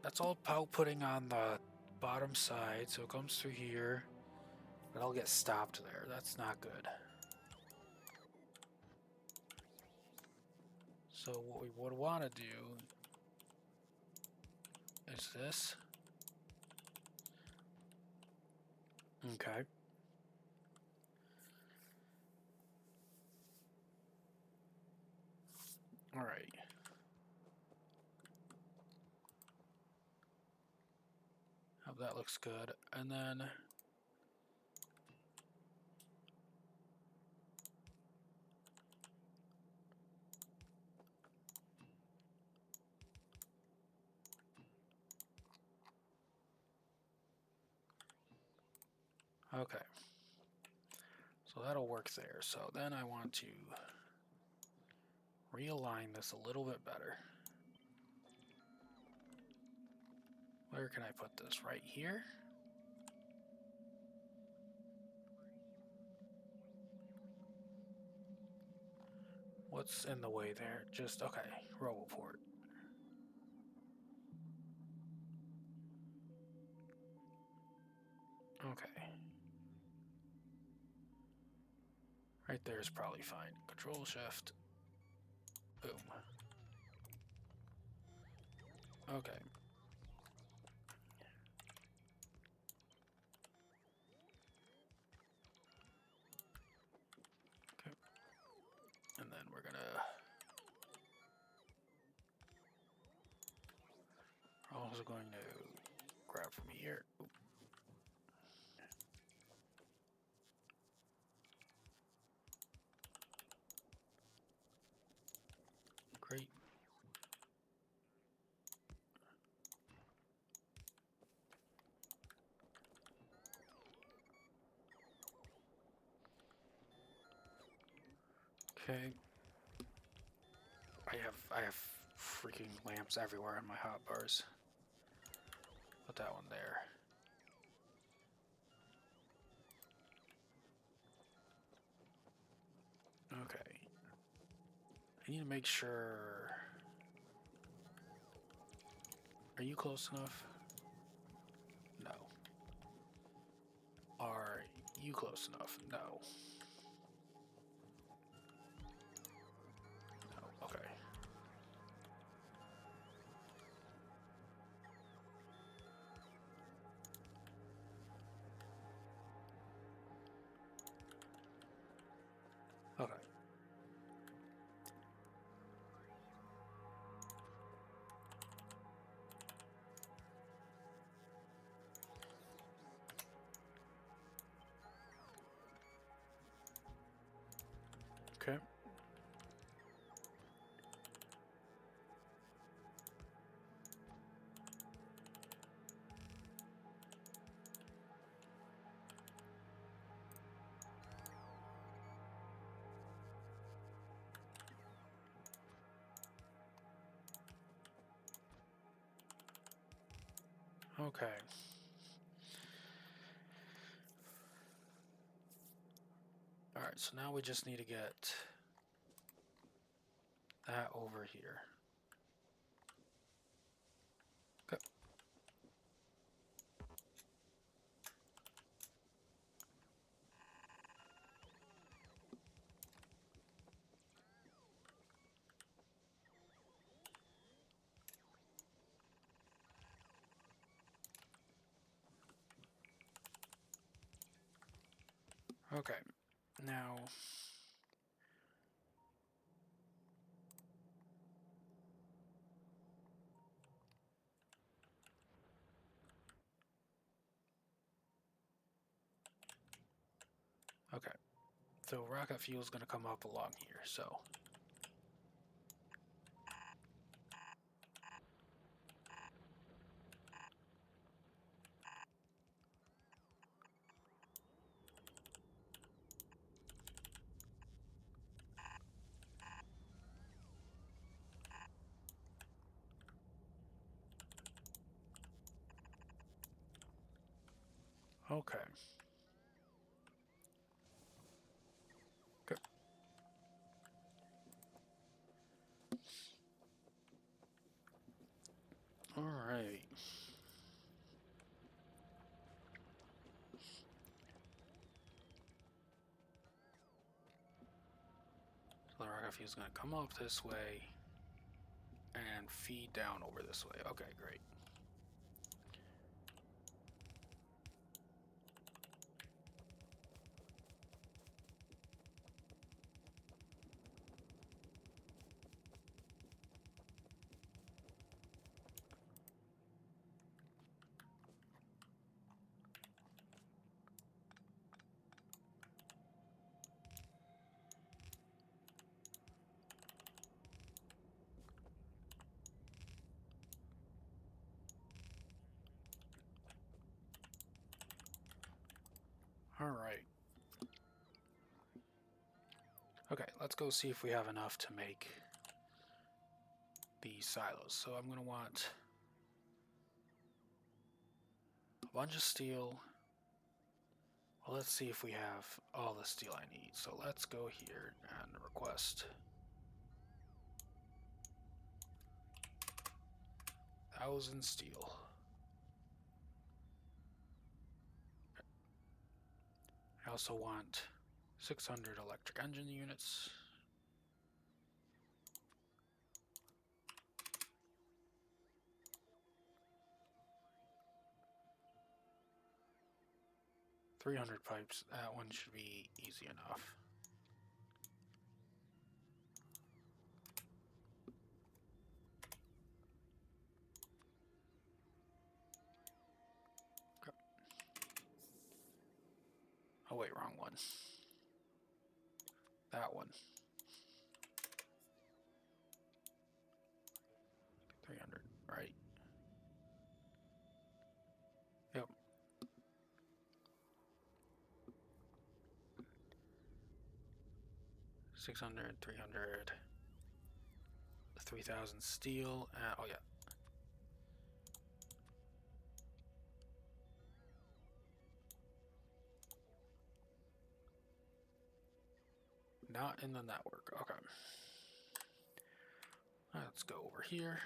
That's all outputting on the bottom side, so it comes through here, but I'll get stopped there. That's not good. So what we would want to do is this. Okay. All right. That looks good. And then okay. So that'll work there. So then I want to realign this a little bit better. Where can I put this? Right here? What's in the way there? Just, okay, Roboport. Okay. Right there is probably fine. Control Shift. Boom. Okay. Okay. And then we're also going to grab from here. Oop. Okay. I have freaking lamps everywhere in my hotbars. Put that one there. Okay. I need to make sure. Are you close enough? No. Are you close enough? No. No. Okay. Okay. Okay. Okay. Alright, so now we just need to get that over here. Okay. Okay. Now. Okay. So rocket fuel is going to come up along here, so. Okay. Good. Alright. So the rocket fuel is going to come up this way and feed down over this way. Okay, great. Alright. Okay, let's go see if we have enough to make these silos. So I'm going to want a bunch of steel. Well, let's see if we have all the steel I need. So let's go here and request 1,000 steel. I also want 600 electric engine units. $300 pipes. That one should be easy enough. Okay. Oh wait, wrong one. That one. 300, right? Yep. 600, 300, 3,000 steel. Oh yeah. Not in the network. Okay. Let's go over here.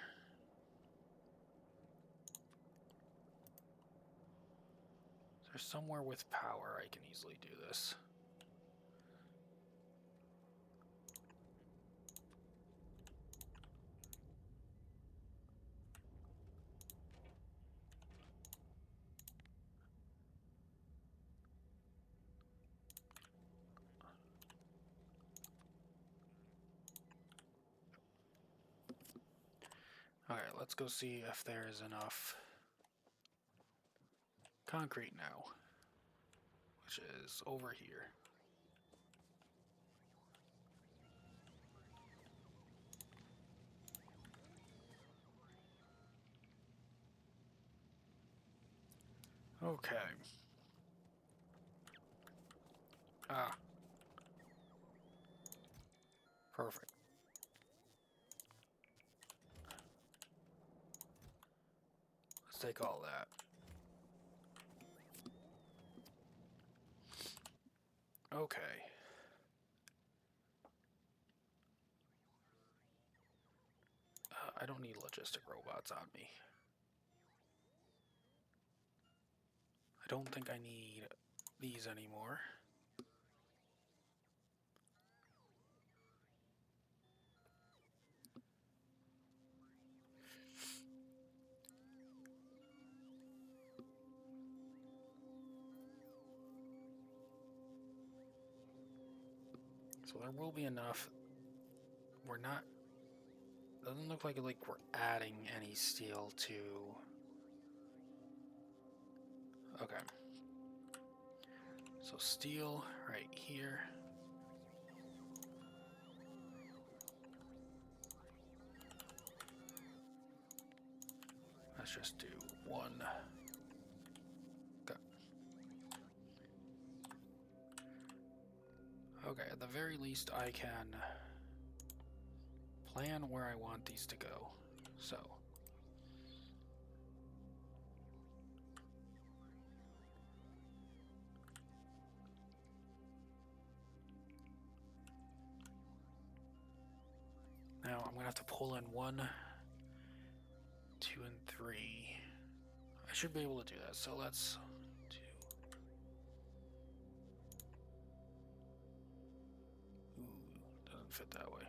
Is there somewhere with power I can easily do this? Okay, let's go see if there is enough concrete now, which is over here. Okay. Ah. Perfect. Let's take all that. Okay. I don't need logistic robots on me. I don't think I need these anymore. So there will be enough. We're not... Doesn't look like we're adding any steel to... Okay. So steel right here. Let's just do one. Okay. Okay, at the very least I can plan where I want these to go. So. Now I'm gonna have to pull in 1, 2, and 3. I should be able to do that. So let's do. Ooh, doesn't fit that way.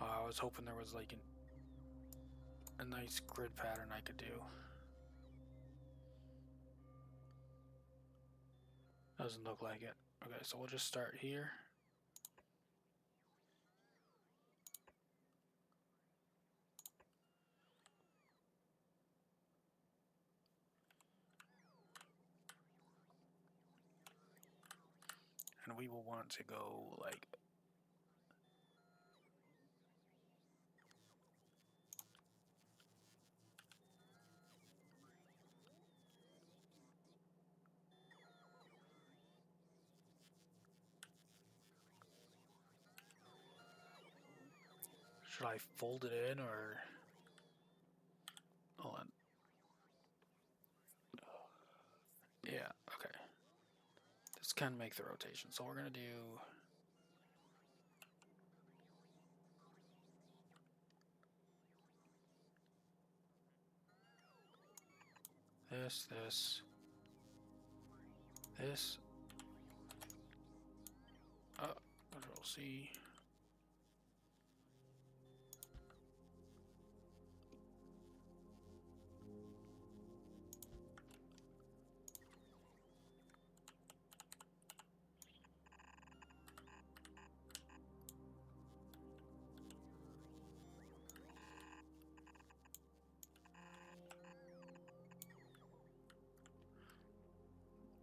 I was hoping there was like a nice grid pattern I could do. Doesn't look like it. Okay, so we'll just start here. And we will want to go like should I fold it in or hold on. Yeah, okay. This can make the rotation. So we're gonna do this, this. Control C.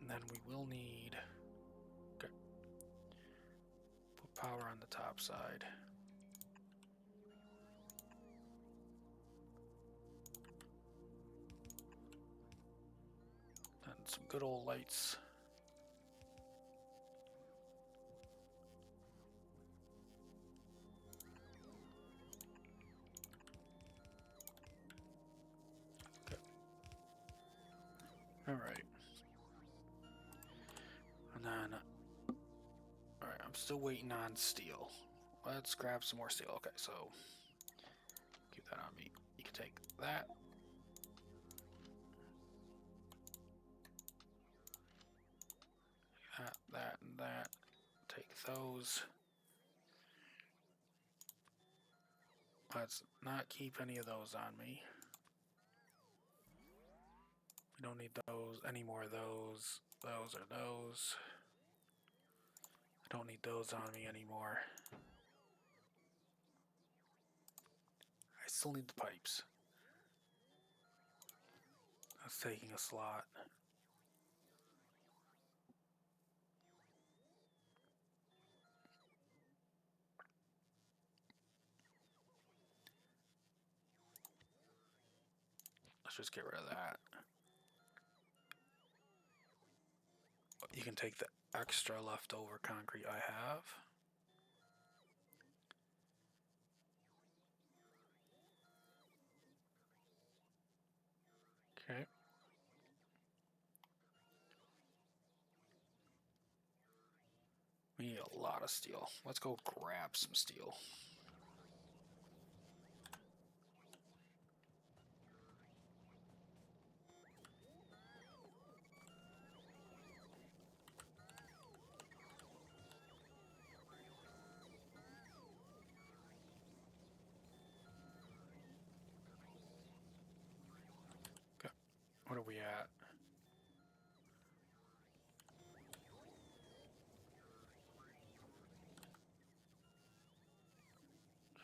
And then we will need, okay, put power on the top side. some good old lights. Okay. All right. And then, all right, I'm still waiting on steel. Let's grab some more steel. Okay, so keep that on me. You can take that. That, and that. Take those. Let's not keep any of those on me. We don't need those, any more of those. Those are those. I don't need those on me anymore. I still need the pipes. That's taking a slot. Let's just get rid of that. You can take the extra leftover concrete I have. Okay. We need a lot of steel. Let's go grab some steel. Okay. What are we at?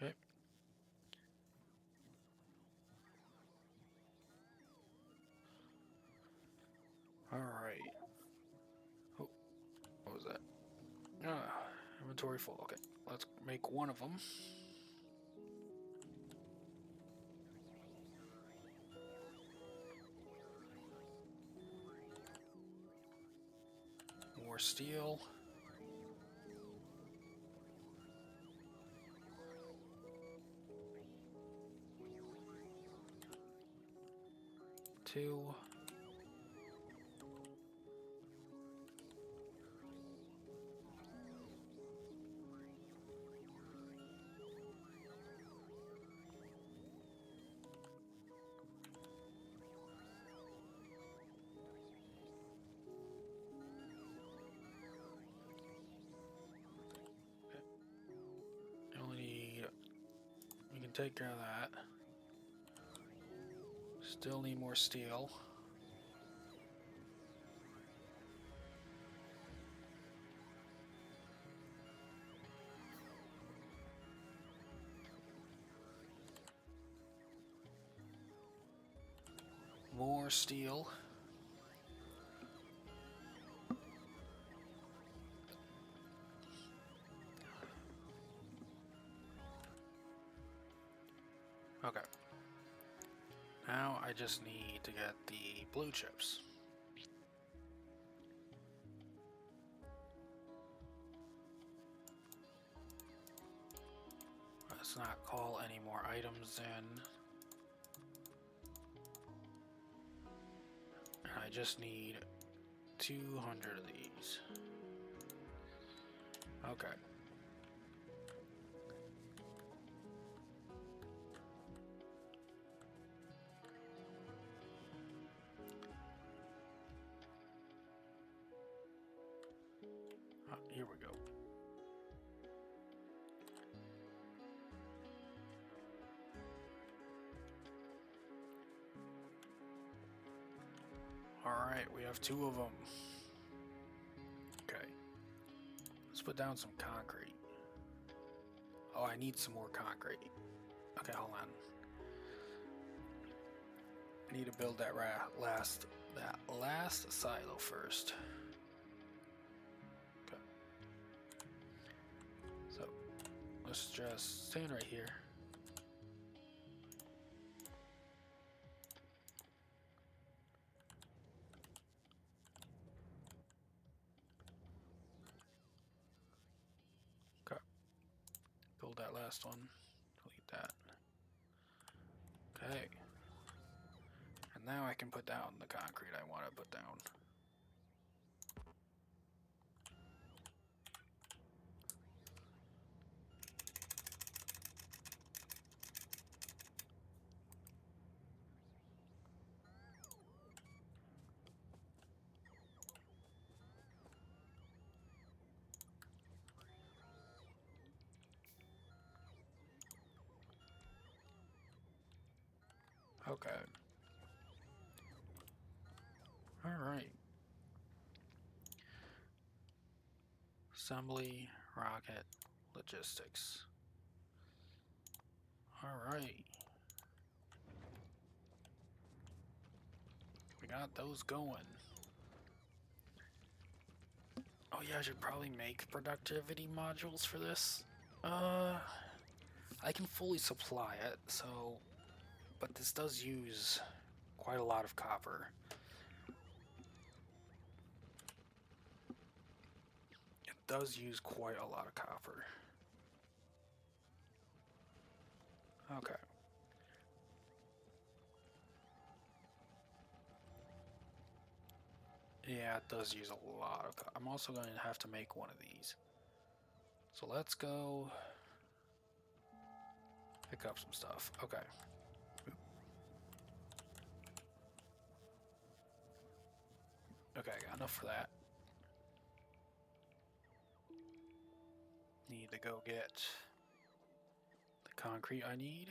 Okay. All right. Oh, what was that? Inventory full. Okay. Let's make one of them. More steel. Two. We can take care of that. Still need more steel. More steel. Okay. Now I just need to get the blue chips. Let's not call any more items in. And I just need 200 of these. Okay. Here we go. Alright, we have two of them. Okay. Let's put down some concrete. Oh, I need some more concrete. Okay, hold on. I need to build that last silo first. Okay. So, let's just stand right here. last one. Delete that. Okay. And now I can put down the concrete I want to put down. Okay. Alright. Assembly, rocket, logistics. Alright. We got those going. Oh yeah, I should probably make productivity modules for this. I can fully supply it, so... But this does use quite a lot of copper. It does use quite a lot of copper. Okay. Yeah, it does use a lot of copper. I'm also going to have to make one of these. So let's go pick up some stuff. Okay. Okay, I got enough for that. Need to go get the concrete I need.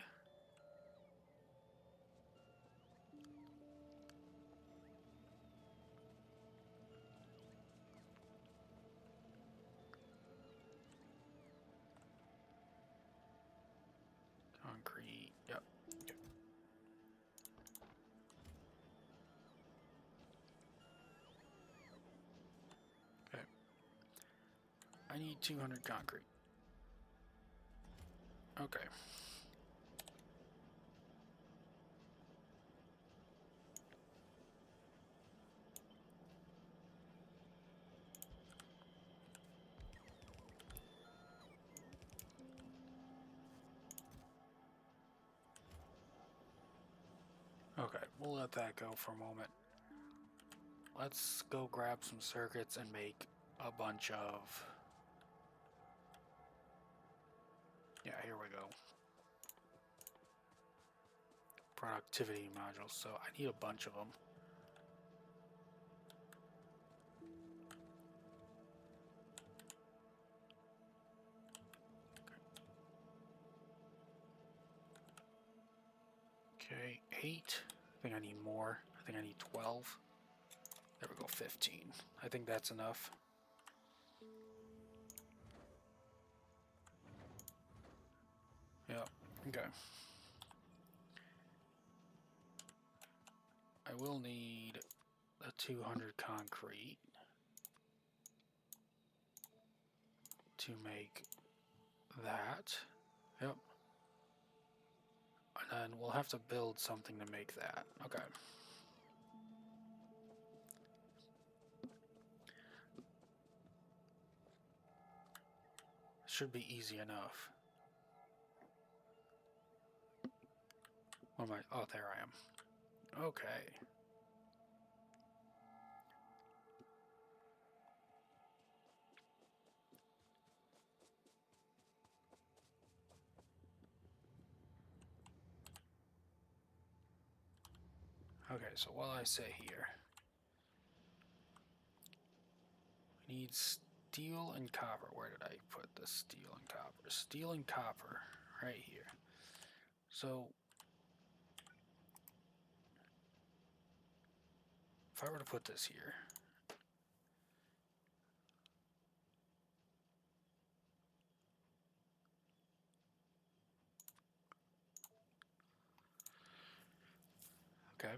Concrete, yep. Okay. I need 200 concrete. Okay. Okay, we'll let that go for a moment. Let's go grab some circuits and make a bunch of... Yeah, here we go. Productivity modules, so I need a bunch of them. Okay, 8. I think I need more. I think I need 12. There we go, 15. I think that's enough. Yep, okay. I will need the 200 concrete to make that. Yep. And then we'll have to build something to make that. Okay. Should be easy enough. What am I? Oh, there I am. Okay. Okay, so while I sit here, we need steel and copper. Where did I put the steel and copper? Steel and copper, right here. So, if I were to put this here, okay.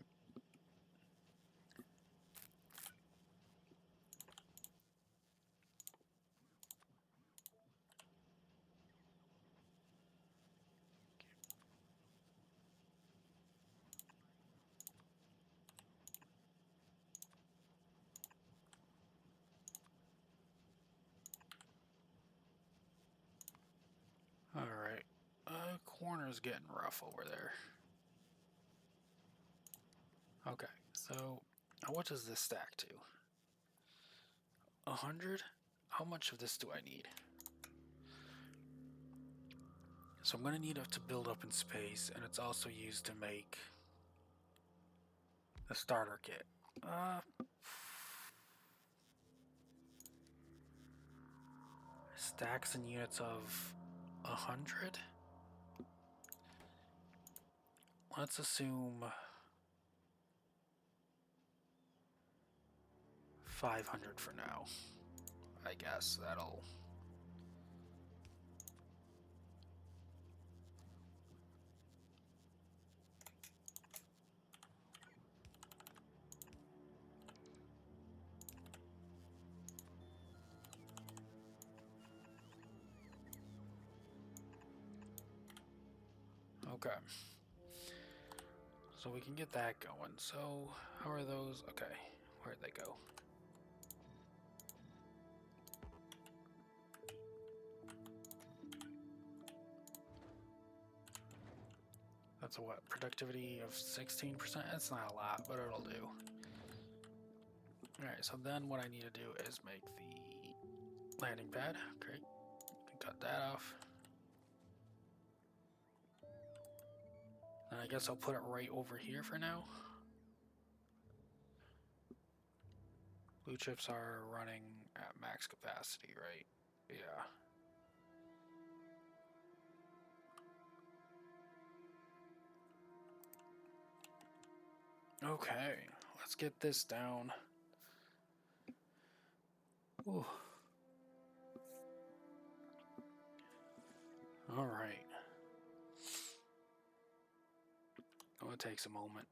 was getting rough over there. Okay, so what does this stack to? 100? How much of this do I need? So I'm going to need it to build up in space, and it's also used to make the starter kit. Stacks and units of 100? Let's assume 500 for now. I guess that'll... Okay. So we can get that going. So, how are those? Okay. Where'd they go? That's a what? Productivity of 16%? That's not a lot, but it'll do. Alright, so then what I need to do is make the landing pad. Great. Can cut that off. And I guess I'll put it right over here for now. Blue chips are running at max capacity, right? Yeah. Okay, let's get this down. Ooh. All right. Oh, it takes a moment.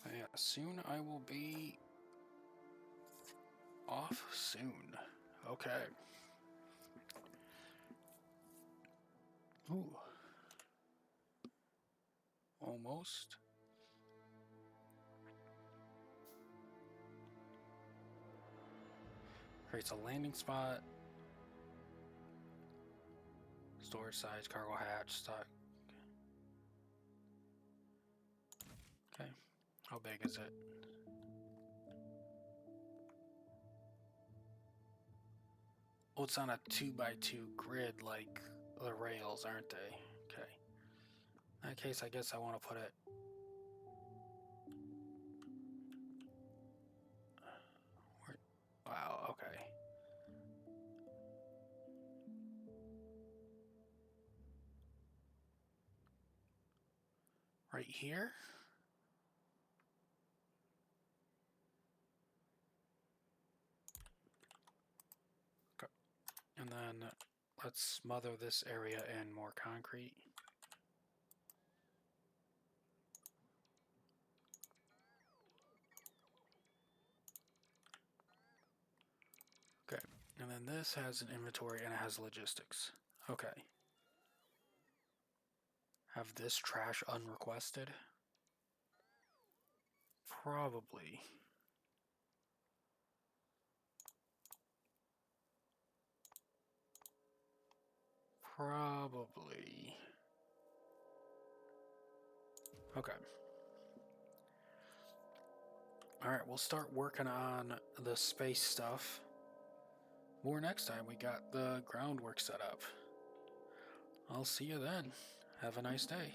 But yeah, soon I will be off soon. Okay. Ooh. Almost. Creates a landing spot. Storage size, cargo hatch, stock. Okay. How big is it? Oh, it's on a 2x2 grid like the rails, aren't they? Okay. In that case, I guess I want to put it... Wow, okay. Right here? Okay. And then let's smother this area in more concrete. Okay. And then this has an inventory and it has logistics. Okay. Have this trash unrequested? Probably. Probably. Okay. Alright, we'll start working on the space stuff more next time we got the groundwork set up. I'll see you then. Have a nice day.